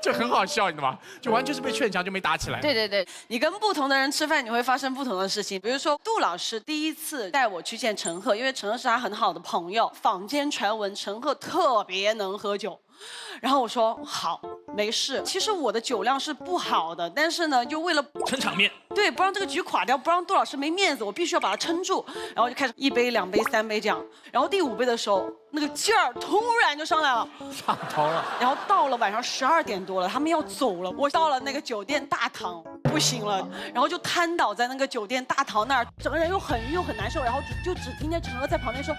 就很好笑，你知道吗？就完全是被劝降，就没打起来。对对对，你跟不同的人吃饭，你会发生不同的事情。比如说杜老师第一次带我去见陈赫，因为陈赫是他很好的朋友，坊间传闻陈赫特别能喝酒。然后我说好，没事。其实我的酒量是不好的，但是呢，就为了撑场面，对，不让这个局垮掉，不让杜老师没面子，我必须要把它撑住。然后就开始1杯、2杯、3杯这样。然后第5杯的时候，那个劲儿突然就上来了，上头了。然后到了晚上12点多了，他们要走了，我到了那个酒店大堂，不行了，然后就瘫倒在那个酒店大堂那儿，整个人又很难受，然后就只听见陈赫在旁边说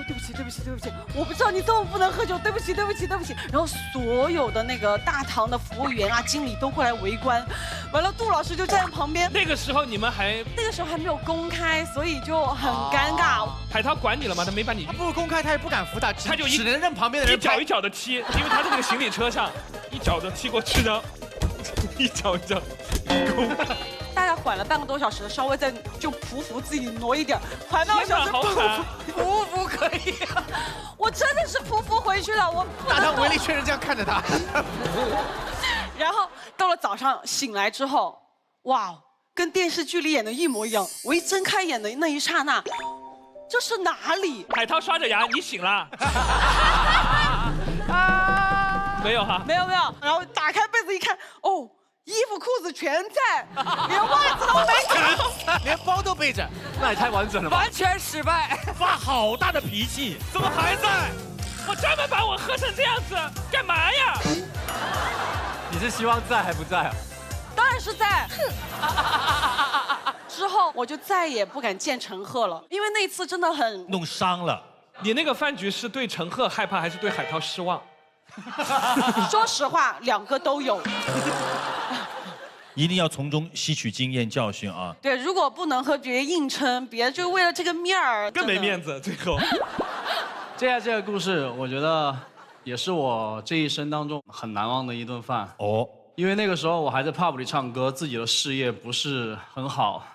对不起对不起对不起，我不知道你这么不能喝酒，对不起对不起对不起。然后所有的那个大堂的服务员啊、经理都过来围观，完了杜老师就站在旁边。那个时候你们那个时候还没有公开，所以就很尴尬。海涛管你了吗？他没把你。他不公开，他也不敢扶他，他就只能任旁边的人一脚一脚的踢，因为他在那个行李车上，一脚的踢过去的，一脚一脚。大概缓了半个多小时，稍微再就匍匐自己挪一点，缓半个小时。好惨，匍匐可以。我真的是匍匐回去了，我大堂围了一圈人这样看着他。然后到了早上醒来之后，哇，跟电视剧里演的一模一样。我一睁开眼的那一刹那，这是哪里？海涛刷着牙，你醒了。没有哈，没有。然后打开被子一看，哦，衣服裤子全在，连袜子都没有，连包都背着，那也太完整了吧！完全失败，发好大的脾气，怎么还在？我专门把我喝成这样子，干嘛呀？你是希望在还不在啊？当然是在。之后我就再也不敢见陈赫了，因为那次真的很弄伤了。你那个饭局是对陈赫害怕还是对海涛失望？说实话，两个都有。一定要从中吸取经验教训啊！对，如果不能和别人硬撑，别就为了这个面儿，更没面子。最后，接下来这个故事，我觉得也是我这一生当中很难忘的一顿饭哦。因为那个时候我还在 pub 里唱歌，自己的事业不是很好，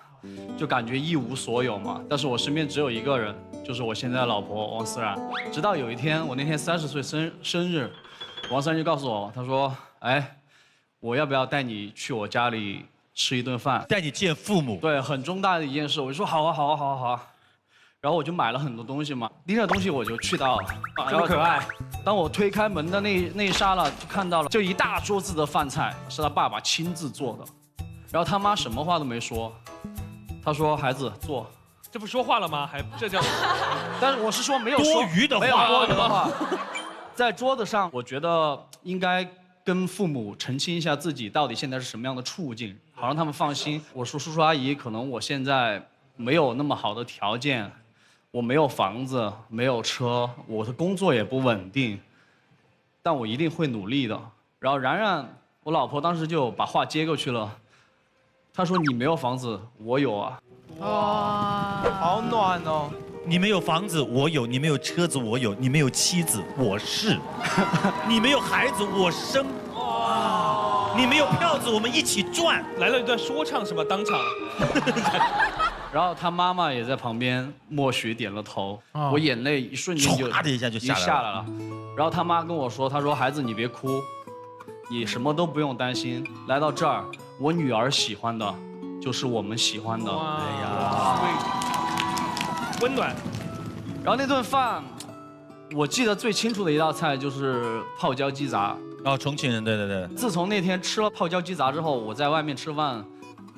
就感觉一无所有嘛。但是我身边只有一个人，就是我现在的老婆王思然。直到有一天，我那天30岁生日，王思然就告诉我，他说：“哎，我要不要带你去我家里吃一顿饭？带你见父母？对，很重大的一件事。”我就说：“好啊，好啊，好啊，好啊。”然后我就买了很多东西嘛，拎着东西我就去到了。这么可爱。当我推开门的那一刹那，就看到了就一大桌子的饭菜，是他爸爸亲自做的。然后他妈什么话都没说，他说：“孩子坐。”这不说话了吗？还这叫？但是我是说没有说多余的话，没有多余的话。在桌子上，我觉得应该跟父母澄清一下自己到底现在是什么样的处境，好让他们放心。我说叔叔阿姨，可能我现在没有那么好的条件。我没有房子，没有车，我的工作也不稳定，但我一定会努力的。然后然然，我老婆当时就把话接过去了，她说：“你没有房子，我有啊。”哇，好暖哦！你没有房子，我有；你没有车子，我有；你没有妻子，我是；你没有孩子，我生。哇！你没有票子，我们一起赚。来了一段说唱是吧？当场。然后他妈妈也在旁边默许点了头，我眼泪一瞬间就唰的一下就下来了。然后他妈跟我说：“她说孩子你别哭，你什么都不用担心。来到这儿，我女儿喜欢的，就是我们喜欢的。”哎呀，温暖。然后那顿饭，我记得最清楚的一道菜就是泡椒鸡杂。哦，重庆人，对对对。自从那天吃了泡椒鸡杂之后，我在外面吃饭。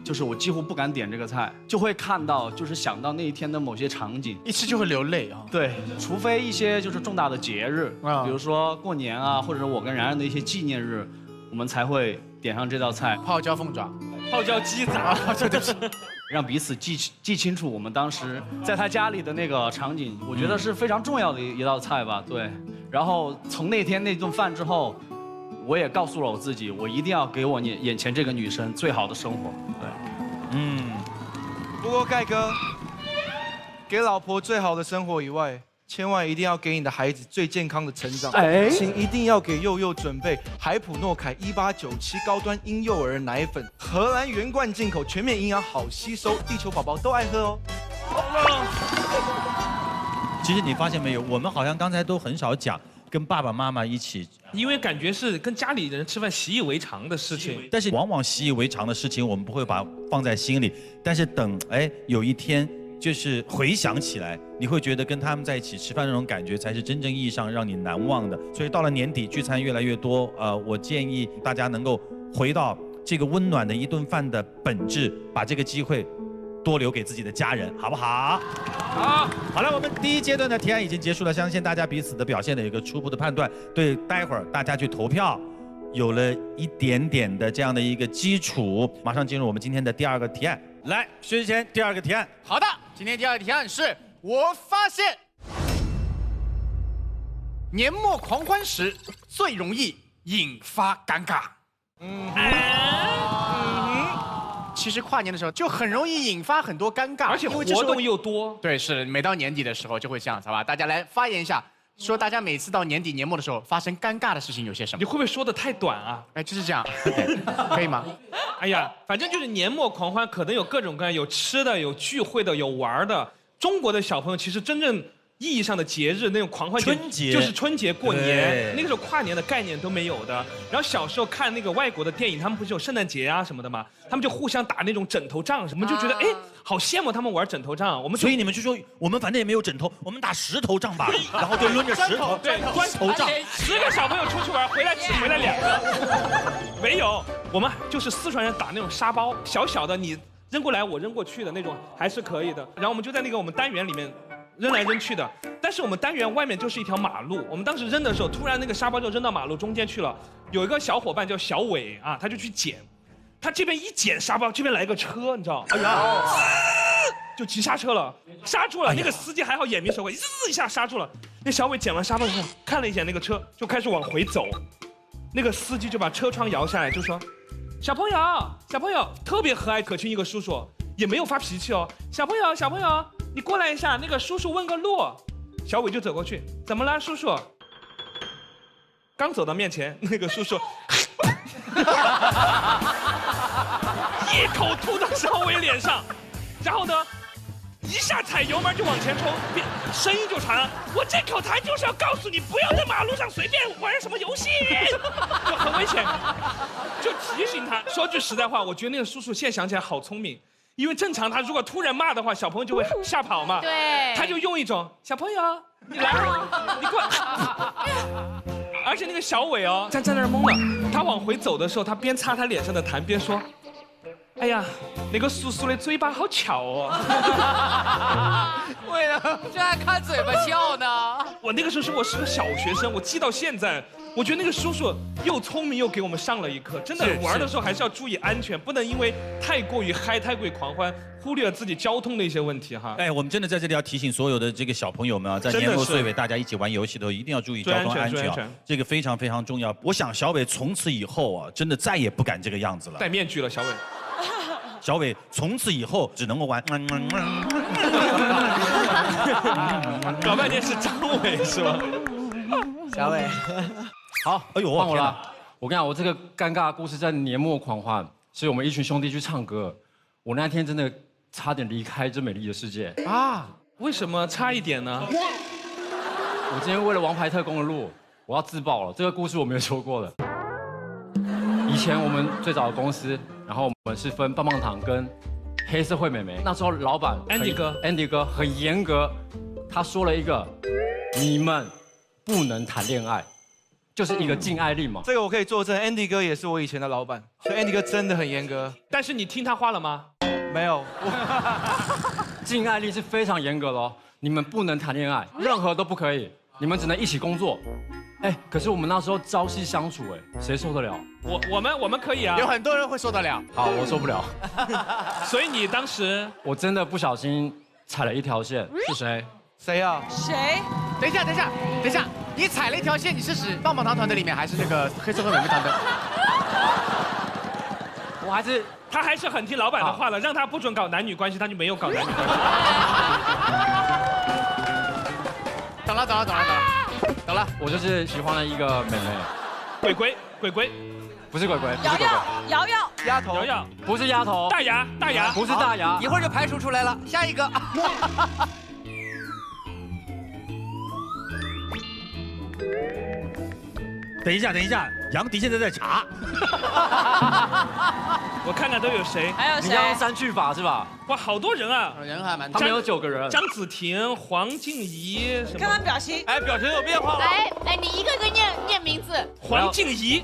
就是我几乎不敢点这个菜，就会看到，就是想到那一天的某些场景，一吃就会流泪啊。对，除非一些就是重大的节日，比如说过年啊，或者我跟然然的一些纪念日，我们才会点上这道菜。泡椒凤爪，泡椒鸡杂，对对对，让彼此记清楚我们当时在他家里的那个场景，我觉得是非常重要的一道菜吧。对，然后从那天那顿饭之后。我也告诉了我自己，我一定要给我眼前这个女生最好的生活。对，不过盖哥，给老婆最好的生活以外，千万一定要给你的孩子最健康的成长。请一定要给佑佑准备海普诺凯1897高端婴幼儿奶粉，荷兰原罐进口，全面营养，好吸收，地球宝宝都爱喝哦。其实你发现没有，我们好像刚才都很少讲。跟爸爸妈妈一起，因为感觉是跟家里人吃饭习以为常的事情，但是往往习以为常的事情，我们不会把它放在心里。但是等有一天，就是回想起来，你会觉得跟他们在一起吃饭那种感觉，才是真正意义上让你难忘的。所以到了年底，聚餐越来越多，我建议大家能够回到这个温暖的一顿饭的本质，把这个机会。多留给自己的家人，好不好？好了，我们第一阶段的提案已经结束了，相信大家彼此的表现的有一个初步的判断，对待会儿大家去投票有了一点点的这样的一个基础。马上进入我们今天的第二个提案，来，薛之谦，第二个提案。好的，今天第二个提案是我发现年末狂欢时最容易引发尴尬。其实跨年的时候就很容易引发很多尴尬，而且活动又多。对，是每到年底的时候就会这样子，好吧？大家来发言一下，说大家每次到年底年末的时候发生尴尬的事情有些什么？你会不会说的太短啊？就是这样，可以吗？哎呀，反正就是年末狂欢，可能有各种各样，有吃的，有聚会的，有玩的。中国的小朋友其实真正意义上的节日那种狂欢节，春节就是春节过年对，那个时候跨年的概念都没有的。然后小时候看那个外国的电影，他们不是有圣诞节啊什么的嘛，他们就互相打那种枕头仗，我们就觉得哎，好羡慕他们玩枕头仗。我们所以你们就说我们反正也没有枕头，我们打石头仗吧，然后就抡着石头，对，砖头仗。 10个小朋友出去玩，回来只回来2个，没有。我们就是四川人打那种沙包，小小的你扔过来我扔过去的那种，还是可以的。然后我们就在那个我们单元里面。 扔来扔去的，但是我们单元外面就是一条马路。我们当时扔的时候，突然那个沙包就扔到马路中间去了。有一个小伙伴叫小伟啊，他就去捡，他这边一捡沙包，这边来个车，你知道？哎呀，就急刹车了，刹住了。那个司机还好眼明手快，一下刹住了。那小伟捡完沙包之后，看了一眼那个车，就开始往回走。那个司机就把车窗摇下来，就说：“小朋友，小朋友，特别和蔼可亲一个叔叔，也没有发脾气哦。小朋友，小朋友。” 你过来一下，那个叔叔问个路。小伟就走过去，怎么了，叔叔？刚走到面前，那个叔叔一口吐到小伟脸上，然后呢，一下踩油门就往前冲，声音就传了：“我这口痰就是要告诉你，不要在马路上随便玩什么游戏，就很危险。”就提醒他。说句实在话，我觉得那个叔叔现在想起来好聪明。 因为正常，他如果突然骂的话，小朋友就会吓跑嘛。对，他就用一种小朋友，你来，你过来。而且那个小伟哦，站在那儿懵了。他往回走的时候，他边擦他脸上的痰，边说：“哎呀，那个叔叔的嘴巴好翘哦。”为了这还看嘴巴翘呢？我那个时候我是个小学生，我记到现在。 我觉得那个叔叔又聪明又给我们上了一课，真的玩的时候还是要注意安全，不能因为太过于嗨、太过于狂欢，忽略了自己交通的一些问题哈。哎，我们真的在这里要提醒所有的这个小朋友们啊，在年头岁尾大家一起玩游戏的时候，一定要注意交通安全啊，这个非常非常重要。我想小伟从此以后啊，真的再也不敢这个样子了，戴面具了，小伟。小伟从此以后只能够玩。搞半天是张伟是吧？小伟。 好，哎呦，换我了。我跟你讲，我这个尴尬的故事在年末狂欢，是我们一群兄弟去唱歌。我那天真的差点离开这美丽的世界啊！为什么差一点呢？我今天为了《王牌特工》的路，我要自爆了。这个故事我没有说过的。以前我们最早的公司，然后我们是分棒棒糖跟黑社会美眉。那时候老板 Andy 哥很严格，他说了一个：你们不能谈恋爱。 就是一个禁爱令嘛，这个我可以作证 ，Andy 哥也是我以前的老板，所以 Andy 哥真的很严格。但是你听他话了吗？没有。禁爱令是非常严格的哦，你们不能谈恋爱，任何都不可以，你们只能一起工作。哎，可是我们那时候朝夕相处，哎，谁受得了？我们可以啊，有很多人会受得了。好，我受不了。所以你当时我真的不小心踩了一条线，是谁？谁呀？谁？等一下，等一下，等一下。 你踩了一条线，你是指棒棒糖团队里面，还是那个黑社会美眉团队？他还是很听老板的话的，让他不准搞男女关系，他就没有搞男女关系。懂了，懂了，我就是喜欢了一个妹妹，鬼鬼，不是鬼鬼，瑶瑶，丫头，瑶瑶，不是丫头，大牙，不是大牙，一会儿就排除出来了，下一个。等一下，杨迪现在在查。我看看都有谁？还有谁？你要用3句法是吧？哇，好多人啊！人还蛮多。他们有9个人。张子婷、黄静怡，看他表情。哎，表情有变化了。来，你一个个念名字。黄静怡、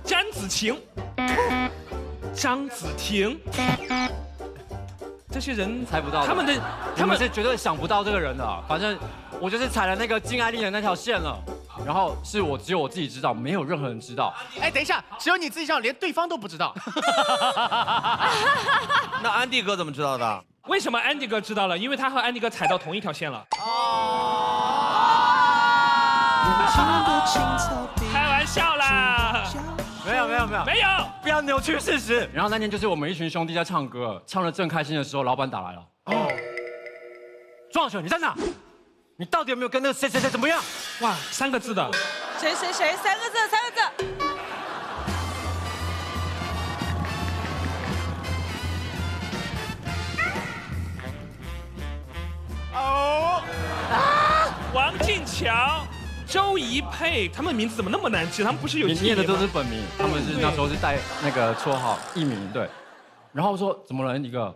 詹子晴、张子婷。这些人猜不到，他们是绝对想不到这个人的。反正我就是踩了那个禁爱令的那条线了，然后只有我自己知道，没有任何人知道。哎，等一下，只有你自己知道，连对方都不知道。那安迪哥怎么知道的？为什么安迪哥知道了？因为他和安迪哥踩到同一条线了。开玩笑啦！没有，没有，不要扭曲事实。然后那天就是我们一群兄弟在唱歌，唱得正开心的时候，老板打来了。哦，壮雪，你在哪？你到底有没有跟那个谁怎么样？哇，3个字的。谁3个字。Oh 乔、周怡佩，他们名字怎么那么难记？他们不是有你念的都是本本名，他们是那时候是带那个绰号艺名，对。然后我说怎么了，一个？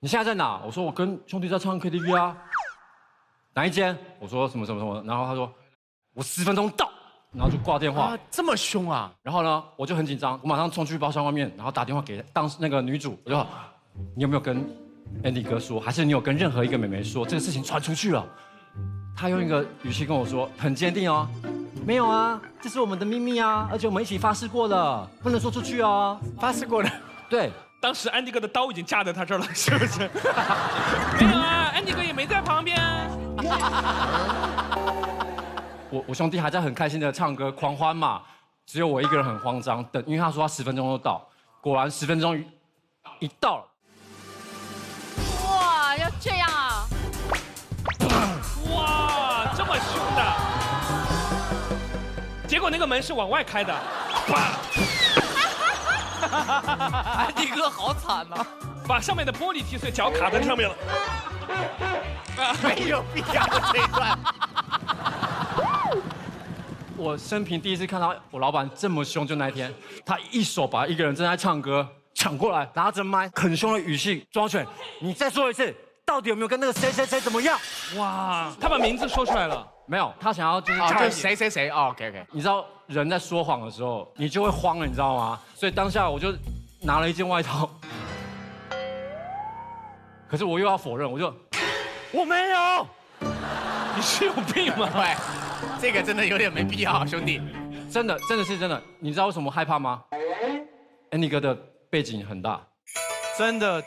你现在在哪？我说我跟兄弟在唱 KTV 啊。哪一间？我说什么什么什么，然后他说我10分钟到，然后就挂电话。啊，这么凶啊！然后呢，我就很紧张，我马上冲去包厢外面，然后打电话给那个女主，我就说你有没有跟 Andy 哥说，还是你有跟任何一个妹妹说这个事情传出去了？他用一个语气跟我说，很坚定哦，没有啊，这是我们的秘密啊，而且我们一起发誓过了，不能说出去哦，发誓过了。对，当时安迪哥的刀已经架在他这儿了，是不是？没有啊，安迪哥也没在旁边。我兄弟还在很开心的唱歌狂欢嘛，只有我一个人很慌张等，因为他说他10分钟就到，果然10分钟一到了。哇，要这样啊！哇，这么凶的！结果那个门是往外开的，安迪哥好惨呐，把上面的玻璃踢碎，脚卡在上面了。没有必要这一段。我生平第一次看到我老板这么凶，就那一天，他一手把一个人正在唱歌抢过来，拿着麦，很凶的语气，庄选，你再说一次，到底有没有跟那个谁谁谁怎么样？哇，他把名字说出来了。没有，他想要就是就是谁谁谁哦 ，OK OK。你知道人在说谎的时候，你就会慌了，你知道吗？所以当下我就拿了一件外套，可是我又要否认，我没有，你是有病吗？喂，这个真的有点没必要，兄弟。真的是真的。你知道为什么害怕吗？Andy 哥的背景很大。真的，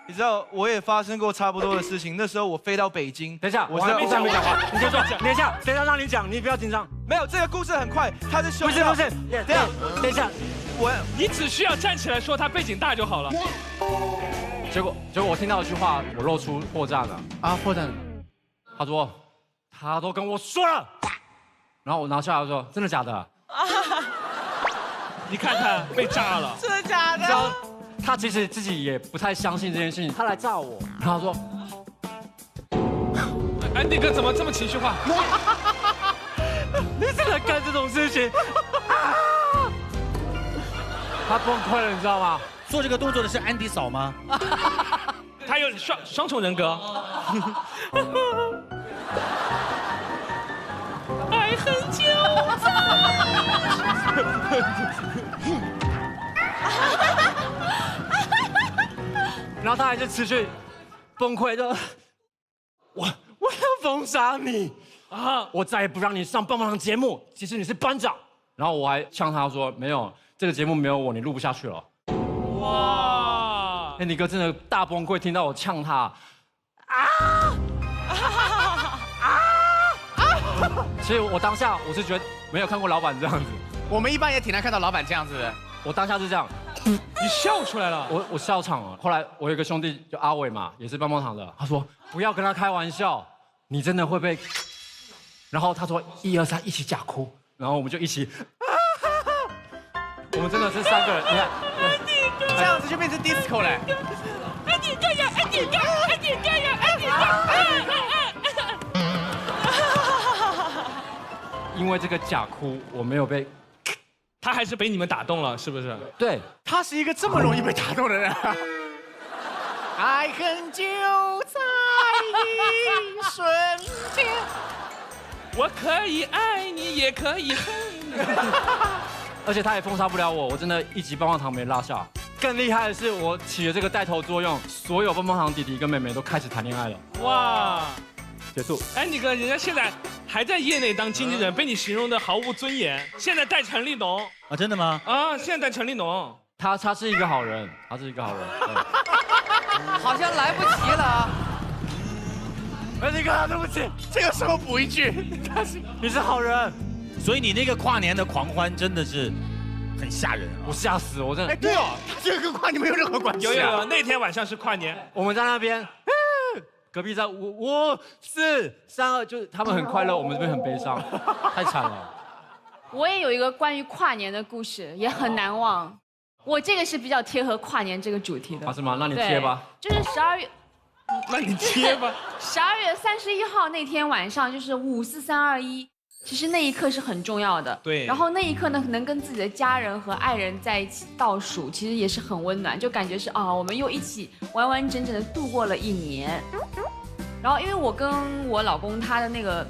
你知道我也发生过差不多的事情。那时候我飞到北京，等一下，我还没讲话，你先说。等一下，谁要让你讲？你不要紧张。没有，这个故事很快，他是凶。不是，等一下，你只需要站起来说他背景大就好了。结果我听到一句话，我露出破绽了。啊，破绽。他说，他都跟我说了。然后我拿下来说，真的假的？你看看，被炸了。真的假的？他其实自己也不太相信这件事情，他来炸我，然后他说：“安迪哥怎么这么情绪化？你怎么干这种事情？”他崩溃了，你知道吗？做这个动作的是安迪嫂吗？他有双重人格。爱恨纠缠。然后他还是持续崩溃的，我要封杀你啊！我再也不让你上棒棒糖节目。其实你是班长。然后我还呛他说，没有这个节目没有我，你录不下去了。哇！Andy哥真的大崩溃，听到我呛他，所以我当下我是觉得没有看过老板这样子。我们一般也挺难看到老板这样子的。我当下是这样。你笑出来了，我笑场了。后来我有一个兄弟就阿伟嘛，也是棒棒糖的，他说不要跟他开玩笑，你真的会被。然后他说1、2、3一起假哭，然后我们就一起，我们真的是3个人，你看，这样子就变成 disco 了。安迪哥呀，安迪哥，安迪哥呀，安迪哥。因为这个假哭，我没有被。他还是被你们打动了，是不是？对，他是一个这么容易被打动的人。爱恨就在一瞬间。我可以爱你，也可以恨你。而且他也封杀不了我，我真的1集棒棒糖没落下。更厉害的是，我起了这个带头作用，所有棒棒糖弟弟跟妹妹都开始谈恋爱了。哇！结束。哎，你哥，人家现在还在业内当经纪人，被你形容的毫无尊严。现在带陈立农啊，真的吗？啊，现在带陈立农，他是一个好人，他是一个好人。好像来不及了啊！那个，对不起，这个时候补一句，你是好人，所以你那个跨年的狂欢真的是很吓人啊！我吓死我，真的。哎，对哦，这个跟跨年没有任何关系。有，那天晚上是跨年，我们在那边。隔壁在5、4、3、2，就是他们很快乐，我们这边很悲伤，太惨了。我也有一个关于跨年的故事，也很难忘。我这个是比较贴合跨年这个主题的。是吗？那你贴吧。就是12月，那你贴吧。12月31号那天晚上就是5、4、3、2、1，其实那一刻是很重要的。对。然后那一刻呢，能跟自己的家人和爱人在一起倒数，其实也是很温暖，就感觉是啊，我们又一起完完整整的度过了1年。然后因为我跟我老公他的那个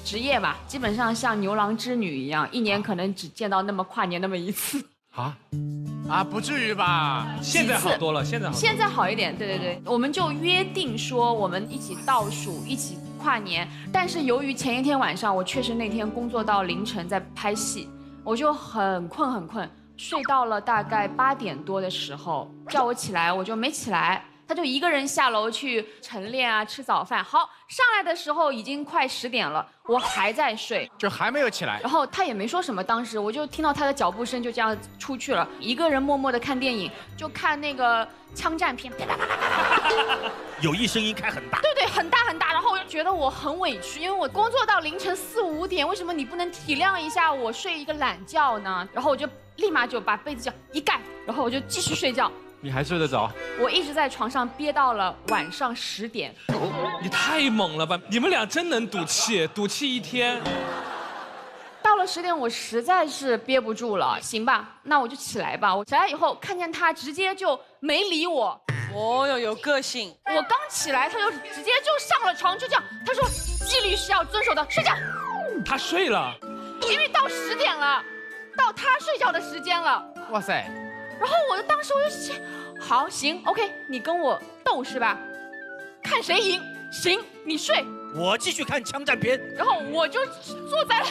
职业吧，基本上像牛郎织女一样，1年可能只见到那么跨年那么1次。啊，不至于吧？现在好多了，现在好一点，对对对，我们就约定说我们一起倒数，一起跨年。但是由于前一天晚上我确实那天工作到凌晨在拍戏，我就很困，睡到了大概8点多的时候，叫我起来我就没起来。他就一个人下楼去晨练啊，吃早饭。好，上来的时候已经快10点了，我还在睡，就还没有起来。然后他也没说什么，当时我就听到他的脚步声，就这样出去了，一个人默默的看电影，就看那个枪战片，有意声音开很大。对对，很大很大。然后我就觉得我很委屈，因为我工作到凌晨4、5点，为什么你不能体谅一下我睡一个懒觉呢？然后我就立马就把被子这样一盖，然后我就继续睡觉。你还睡得着？我一直在床上憋到了晚上10点。你太猛了吧！你们俩真能赌气1天。到了10点，我实在是憋不住了，行吧，那我就起来吧。我起来以后看见他直接就没理我。哦哟，有个性。我刚起来，他就直接就上了床，就这样。他说纪律是要遵守的，睡觉。他睡了，因为到10点了，到他睡觉的时间了。哇塞！然后当时我就想，好，行 ，OK， 你跟我斗是吧？看谁赢，行，你睡，我继续看枪战片。然后我就坐在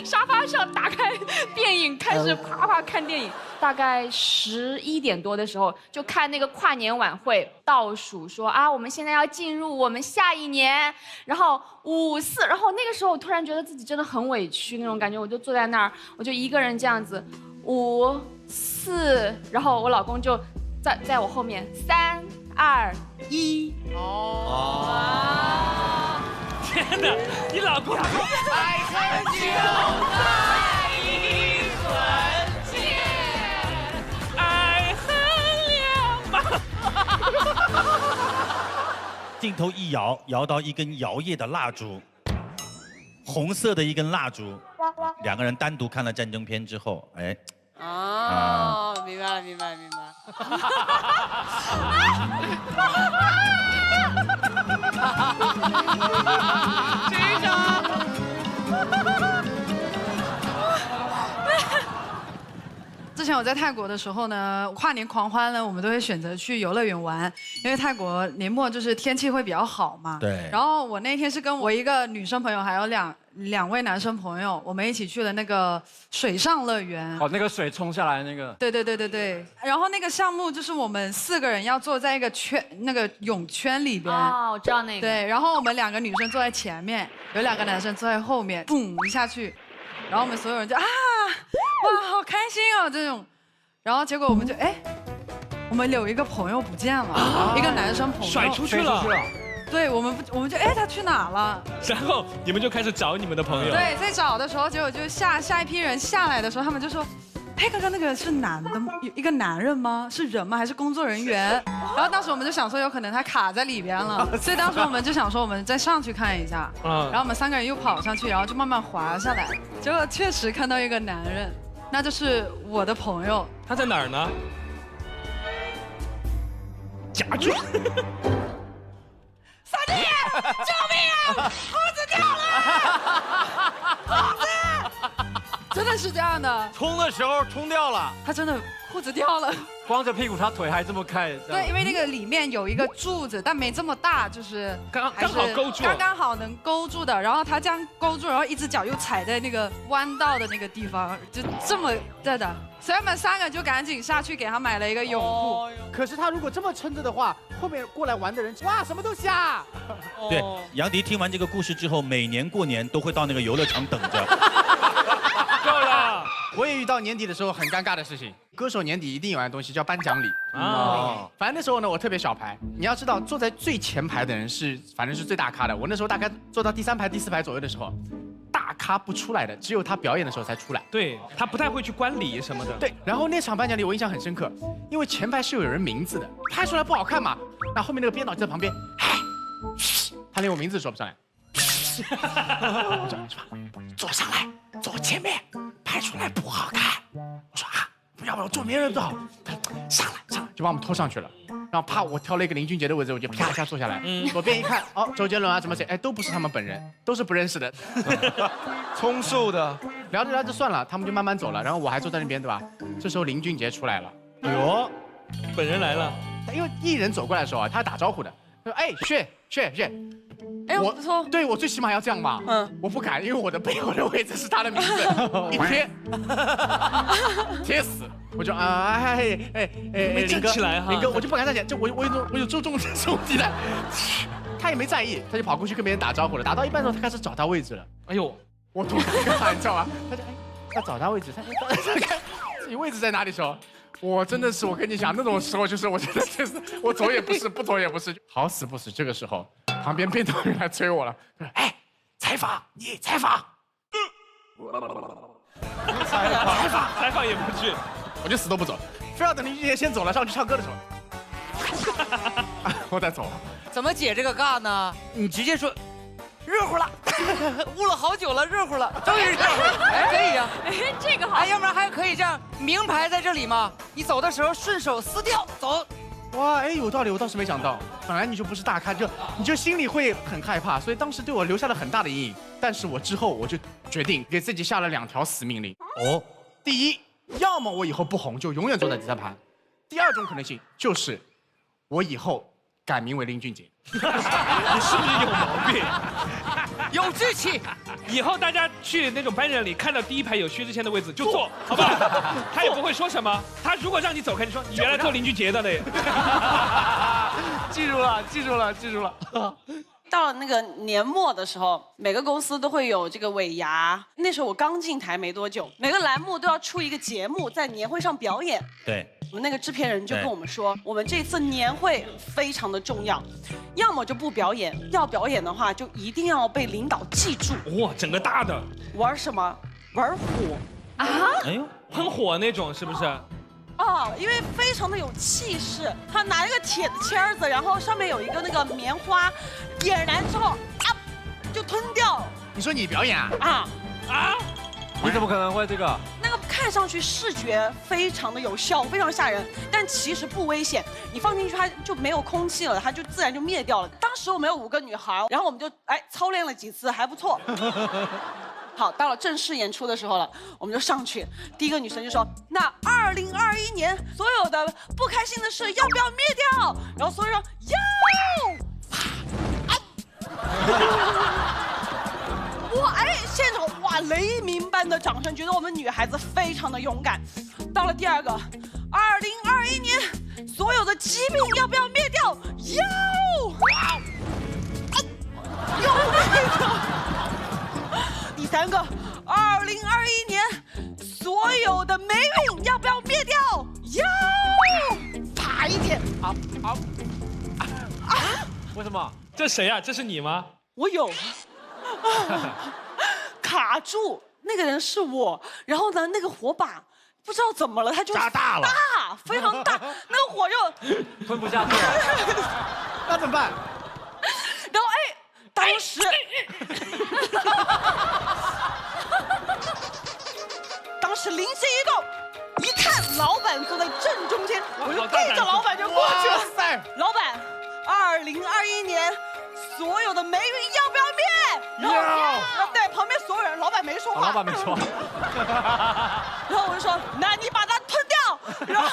沙发上，打开电影，开始啪啪看电影。大概11点多的时候，就看那个跨年晚会倒数，说啊，我们现在要进入我们下一年，然后5、4，然后那个时候我突然觉得自己真的很委屈那种感觉，我就坐在那儿，我就一个人这样子，5、4，然后我老公就在我后面，3、2、1。哦！天哪，你老公爱恨就在一瞬间，爱恨两茫。镜头一摇，摇到一根摇曳的蜡烛，红色的一根蜡烛。2个人单独看了战争片之后，哎。哦，明白了。局长。之前我在泰国的时候呢，跨年狂欢呢，我们都会选择去游乐园玩，因为泰国年末就是天气会比较好嘛。对。然后我那天是跟我一个女生朋友，还有两位男生朋友，我们一起去了那个水上乐园。哦，那个水冲下来那个。对。然后那个项目就是我们4个人要坐在一个那个泳圈里边。哦，我知道那个。对，然后我们2个女生坐在前面，有2个男生坐在后面，嘣一下去，然后我们所有人就啊，哇，好开心哦这种。然后结果我们就我们有一个朋友不见了，一个男生朋友甩出去了。对，我们就他去哪了？然后你们就开始找你们的朋友。对，在找的时候，结果就下一批人下来的时候，他们就说，刚刚那个是男的吗？一个男人吗？是人吗？还是工作人员？然后当时我们就想说，有可能他卡在里边了，所以当时我们就想说，我们再上去看一下。然后我们3个人又跑上去，然后就慢慢滑下来，结果确实看到一个男人，那就是我的朋友。他在哪儿呢？夹住。三弟，救命啊！裤子掉了！裤子！真的是这样的。冲的时候冲掉了，他真的裤子掉了。光着屁股，他腿还这么开。对，因为那个里面有一个柱子，但没这么大，就是刚好勾住，刚好能勾住的。然后他这样勾住，然后一只脚又踩在那个弯道的那个地方，就这么在的。所以我们3个就赶紧下去给他买了一个泳裤。可是他如果这么撑着的话，后面过来玩的人，哇，什么东西啊？对，杨迪听完这个故事之后，每年过年都会到那个游乐场等着。够了！我也遇到年底的时候很尴尬的事情。歌手年底一定有样东西叫颁奖礼啊。反正那时候呢，我特别小牌。你要知道，坐在最前排的人反正是最大咖的。我那时候大概坐到第3排、第4排左右的时候，大咖不出来的，只有他表演的时候才出来。对，他不太会去观礼什么的。对，然后那场颁奖礼我印象很深刻，因为前排是有人名字的，拍出来不好看嘛。那后面那个编导就在旁边，他连我名字说不上来。坐上来，坐前面，拍出来不好看。我说啊，要不然坐别人坐。上来，就把我们拖上去了。然后啪，我挑了一个林俊杰的位置，我就啪一下坐下来。左边一看，哦，周杰伦啊，什么谁，哎，都不是他们本人，都是不认识的，充数的。聊着聊着算了，他们就慢慢走了。然后我还坐在那边，对吧？这时候林俊杰出来了。哎呦，本人来了。因为艺人走过来的时候啊，他打招呼的，他说：“哎，炫。”哎，不错。对我最起码要这样嘛。我不敢，因为我的背后的位置是他的名字，一贴，贴死。我就林哥，林哥，我就不敢再讲，就我有注重兄弟的，他也没在意，他就跑过去跟别人打招呼了。打到一半的时候，他开始找他位置了。哎呦，我多尴尬，你知道吗？他就要找他位置，他看自己位置在哪里时候。我真的是，我跟你讲，那种时候就是我真的就是我走也不是，不走也不是，好死不死，这个时候旁边编导员来催我了，哎，采访你采访，采访也不去，我就死都不走，非要等林俊杰先走了上去唱歌的时候，我再走。怎么解这个尬呢？你直接说。热乎了，捂了好久了，热乎了，终于热乎了，哎，可以呀，哎，这个好，哎，要不然还可以这样，名牌在这里嘛，你走的时候顺手撕掉，走。哇，哎，有道理，我倒是没想到，本来你就不是大咖，你就心里会很害怕，所以当时对我留下了很大的阴影。但是我之后我就决定给自己下了2条死命令。哦，第一，要么我以后不红，就永远坐在第3排；第2种可能性就是我以后改名为林俊杰。你是不是有毛病？有志气。以后大家去那种颁奖礼，看到第1排有薛之谦的位置就坐，好不好？他也不会说什么。他如果让你走开，你说你原来坐林俊杰的嘞。记住了。到了那个年末的时候，每个公司都会有这个尾牙。那时候我刚进台没多久，每个栏目都要出一个节目，在年会上表演。对，我们那个制片人就跟我们说，我们这次年会非常的重要，要么就不表演，要表演的话就一定要被领导记住。哇，整个大的。玩什么？玩火啊！哎呦，喷火那种是不是？哦，因为非常的有气势，他拿一个铁的签子，然后上面有一个那个棉花，点燃之后啊，就吞掉。你说你表演啊？你怎么可能会这个？那个看上去视觉非常的有效，非常吓人，但其实不危险。你放进去它就没有空气了，它就自然就灭掉了。当时我们有5个女孩，然后我们就操练了几次，还不错。好，到了正式演出的时候了，我们就上去。第一个女生就说：“那2021年所有的不开心的事要不要灭掉？”然后所有人要。哇，现场哇雷鸣般的掌声，觉得我们女孩子非常的勇敢。到了第2个，2021年所有的疾病要不要灭掉？要。第3个，2021年所有的霉运要不要灭掉？要。啪一点，为什么？这谁啊？这是你吗？我有。卡住，那个人是我。然后呢，那个火把不知道怎么了，它就炸大了，非常大，那个火就吞不下去了。那怎么办？然后当时，灵机一动，一看老板坐在正中间，我就对着老板就过去了。老板，2021年所有的霉运要不要灭？要。对，旁边所有人，老板没说话。老板没说。然后我就说，那你把它吞掉。然后，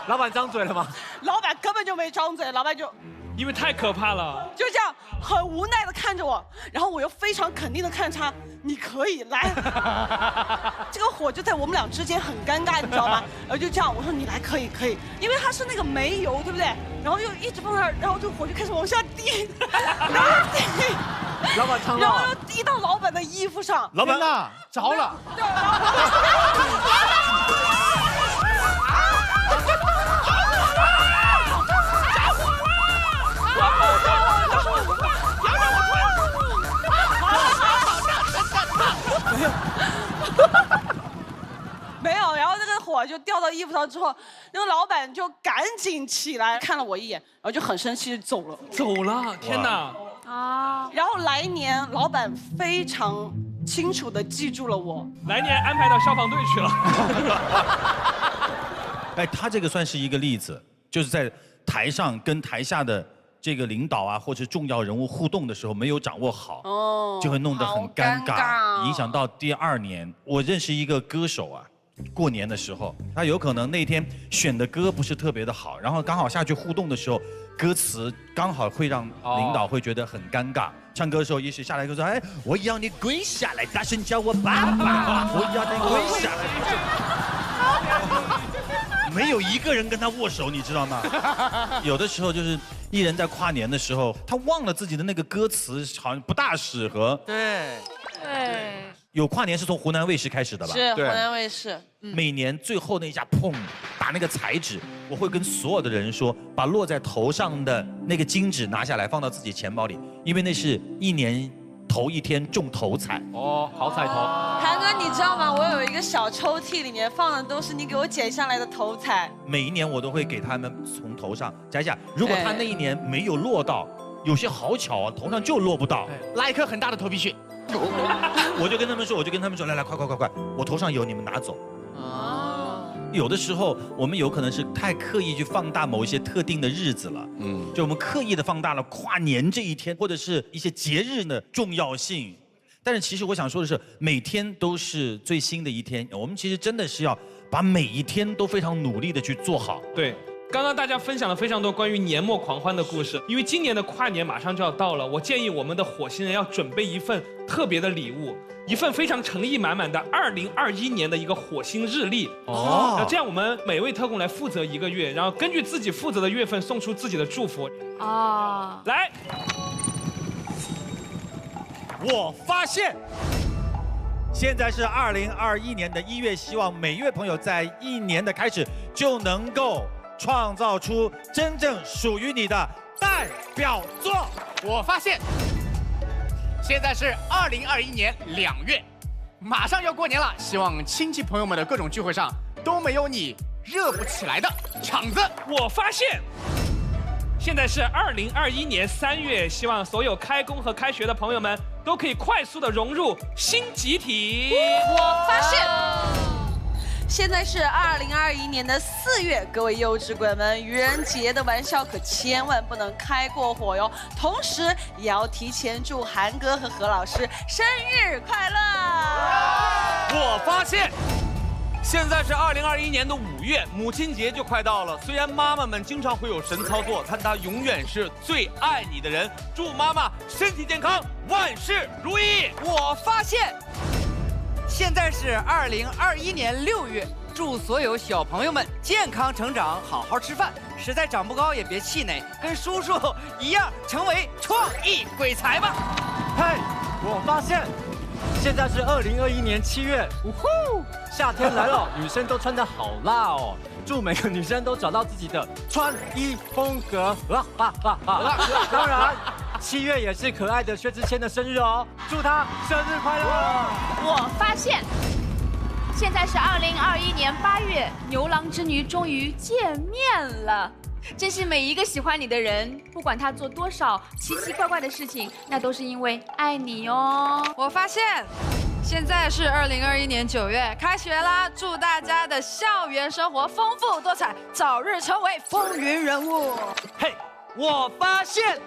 老板张嘴了吗？老板根本就没张嘴，老板就。因为太可怕了，就这样很无奈的看着我，然后我又非常肯定的看着他，你可以来。这个火就在我们俩之间很尴尬，你知道吗？然后就这样，我说你来可以，因为它是那个煤油，对不对？然后又一直放那儿，然后这个火就开始往下滴，然后滴，老板烫了，然后又滴到老板的衣服上，老板呐，着了。对，没有，掉，然后那个火就掉到衣服上之后，那个老板就赶紧起来看了我一眼，然后就很生气就走了。走了，天哪！啊！然后来年老板非常清楚地记住了我，来年安排到消防队去了。哎，他这个算是一个例子，就是在台上跟台下的这个领导啊或者重要人物互动的时候没有掌握好，就会弄得很尴尬，影响到第2年。我认识一个歌手啊，过年的时候，他有可能那天选的歌不是特别的好，然后刚好下去互动的时候，歌词刚好会让领导会觉得很尴尬。唱歌的时候，也许下来就说：“哎，我要你跪下来，大声叫我爸爸，我要你跪下来。”没有一个人跟他握手，你知道吗？有的时候就是艺人在跨年的时候，他忘了自己的那个歌词，好像不大适合。对。有跨年是从湖南卫视开始的吧？是湖南卫视。每年最后那一下砰，打那个彩纸，我会跟所有的人说，把落在头上的那个金纸拿下来，放到自己钱包里，因为那是一年头一天中头彩。哦，好彩头。韩哥，你知道吗？我有一个小抽屉，里面放的都是你给我剪下来的头彩。每一年我都会给他们从头上摘下，如果他那一年没有落到，有些好巧啊，头上就落不到，拉一颗很大的头皮屑。我就跟他们说，来，快，我头上有，你们拿走。有的时候我们有可能是太刻意去放大某一些特定的日子了，就我们刻意的放大了跨年这一天，或者是一些节日的重要性。但是其实我想说的是，每天都是最新的一天，我们其实真的是要把每一天都非常努力的去做好。对。刚刚大家分享了非常多关于年末狂欢的故事，因为今年的跨年马上就要到了，我建议我们的火星人要准备一份特别的礼物，一份非常诚意满满的2021年的一个火星日历。那这样我们每位特工来负责1个月，然后根据自己负责的月份送出自己的祝福。来，我发现。现在是2021年的1月，希望每一位朋友在1年的开始就能够创造出真正属于你的代表作。我发现，现在是2021年2月，马上要过年了，希望亲戚朋友们的各种聚会上都没有你热不起来的场子。我发现，现在是2021年3月，希望所有开工和开学的朋友们都可以快速的融入新集体。我发现，现在是2021年的4月，各位幼稚鬼们，愚人节的玩笑可千万不能开过火哟。同时，也要提前祝韩哥和何老师生日快乐。我发现。现在是2021年的5月，母亲节就快到了。虽然妈妈们经常会有神操作，但她永远是最爱你的人。祝妈妈身体健康，万事如意。我发现，现在是2021年6月，祝所有小朋友们健康成长，好好吃饭。实在长不高也别气馁，跟叔叔一样成为创意鬼才吧。嘿，我发现。现在是2021年7月，夏天来了，女生都穿得好辣哦！祝每个女生都找到自己的穿衣风格。当然，7月也是可爱的薛之谦的生日哦，祝他生日快乐！我发现，现在是2021年8月，牛郎织女终于见面了。真是每一个喜欢你的人，不管他做多少奇奇怪怪的事情，那都是因为爱你哦。我发现，现在是2021年9月，开学啦！祝大家的校园生活丰富多彩，早日成为风云人物。嘿，我发现，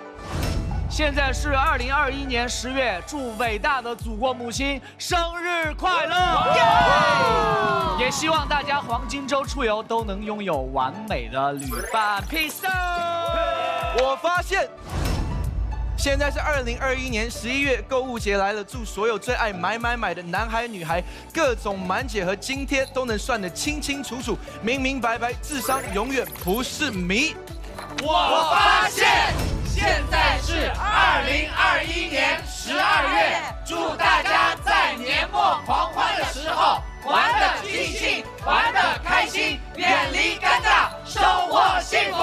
现在是2021年10月，祝伟大的祖国母亲生日快乐！也希望大家黄金周出游都能拥有完美的旅伴。Peace out！ 我发现，现在是2021年11月，购物节来了，祝所有最爱买的男孩女孩，各种满减和津贴都能算得清清楚楚、明明白白，智商永远不是谜。我发现，现在是2021年12月，祝大家在年末狂欢的时候玩得尽兴，玩得开心，远离尴尬，收获幸福。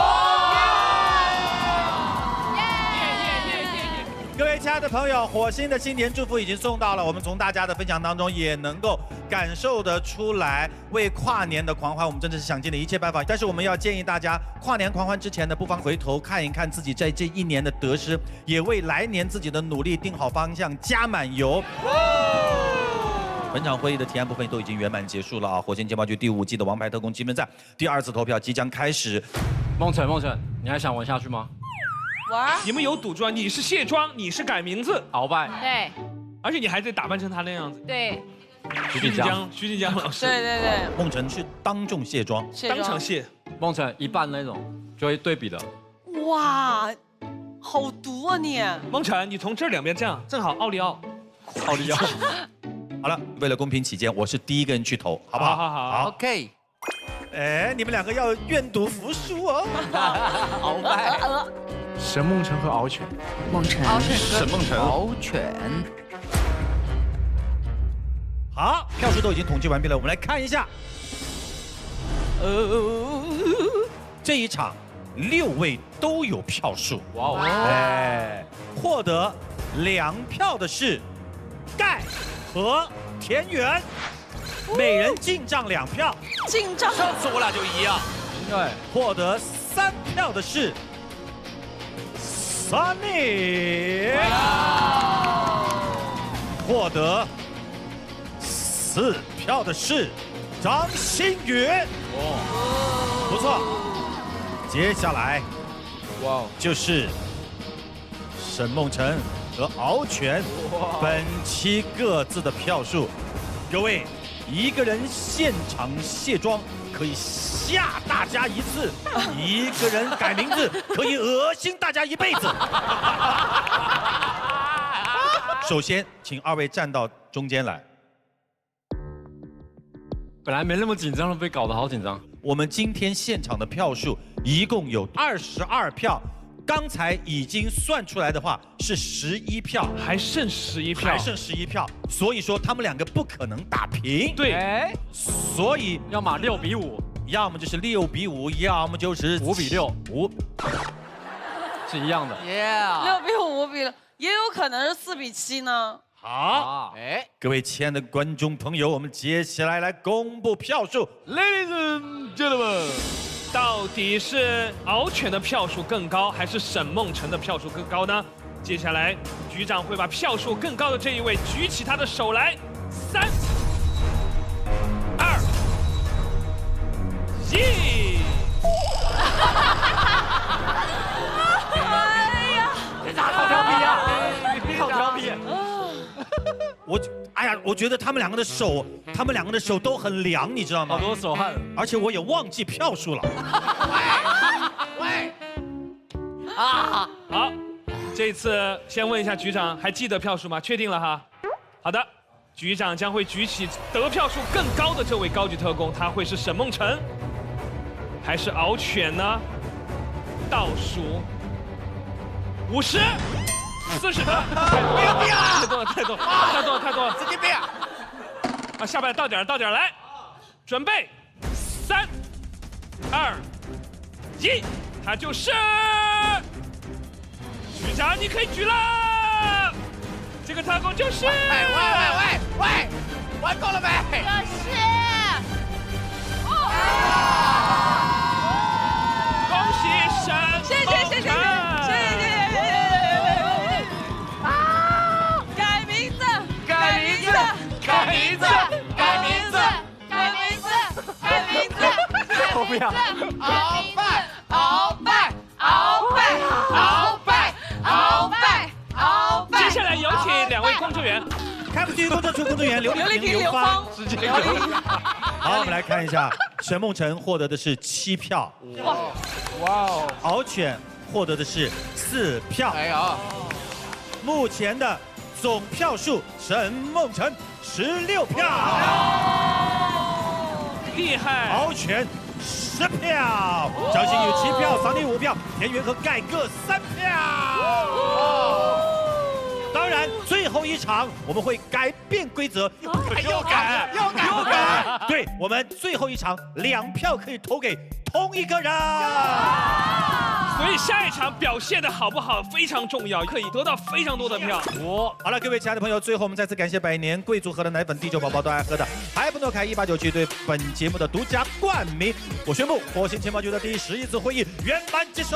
各位亲爱的朋友，火星的新年祝福已经送到了，我们从大家的分享当中也能够感受得出来，为跨年的狂欢，我们真的是想尽了一切办法。但是我们要建议大家，跨年狂欢之前呢，不妨回头看一看自己在这一年的得失，也为来年自己的努力定好方向，加满油。本场会议的提案部分都已经圆满结束了啊！火星情报局第5季的王牌特工积分赛第2次投票即将开始。梦辰，你还想玩下去吗？玩。你们有赌注啊！你是卸妆，你是改名字，鳌拜。对。而且你还得打扮成他那样子。对。徐锦江老师。对。梦辰是当众卸妆，当场卸。梦辰一半那种，就会对比的。哇，好毒啊你！梦辰，你从这两边这样，正好奥利奥。好了，为了公平起见，我是第一个人去投，好不好？好 ，OK。哎，你们2个要愿赌服输哦。鳌拜。沈梦辰和敖犬。梦辰。沈梦辰。敖犬。好，票数都已经统计完毕了，我们来看一下。这一场6位都有票数。哇哦！哎，获得2票的是盖和田园，每人进账2票。进账。上次我俩就一样。对。获得3票的是 Sunny， 获得4票的是张馨予。不错。接下来，就是沈梦辰和敖犬本期各自的票数。各位，一个人现场卸妆可以吓大家一次，一个人改名字可以恶心大家一辈子。首先，请2位站到中间来。本来没那么紧张了，被搞得好紧张。我们今天现场的票数一共有22票。刚才已经算出来的话是11票，还剩11票，所以说他们2个不可能打平。对，所以要么6比5，要么就是6比5，要么就是5比6，5是一样的。6比5，5比6，也有可能是4比7呢。好，各位亲爱的观众朋友，我们接下来来公布票数 ，Ladies and gentlemen。到底是敖犬的票数更高，还是沈梦辰的票数更高呢？接下来，局长会把票数更高的这一位举起他的手来，3、2、1。哎呀，这咋好调皮呀？你好调皮。我觉得他们2个的手都很凉，你知道吗？好多手汗，而且我也忘记票数了。好，这次先问一下局长，还记得票数吗？确定了哈。好的，局长将会举起得票数更高的这位高级特工，他会是沈梦辰，还是敖犬呢？倒数50。40分，太多了，神经病！啊，下边到点来，准备，3、2、1，他就是局长，你可以举了，这个特工就是。喂，玩够了没？恭喜沈，谢谢。我不要。鳌拜。接下来有请2位工作人员，开幕剧工作处工作人员刘丽萍、刘芳。好，我们来看一下，沈梦辰获得的是7票。哇！敖犬获得的是4票。哎呀！目前的总票数，沈梦辰16票。厉害！敖犬10票，张馨予7票，桑尼5票，田园和盖各3票。当然，最后一场我们会改变规则，又改。对，我们最后一场2票可以投给同一个人。所以下一场表现的好不好非常重要，可以得到非常多的票。好了，各位亲爱的朋友，最后我们再次感谢百年贵族喝的奶粉，地球宝宝都爱喝的海普诺凯1897对本节目的独家冠名。我宣布，火星情报局的第11次会议圆满结束。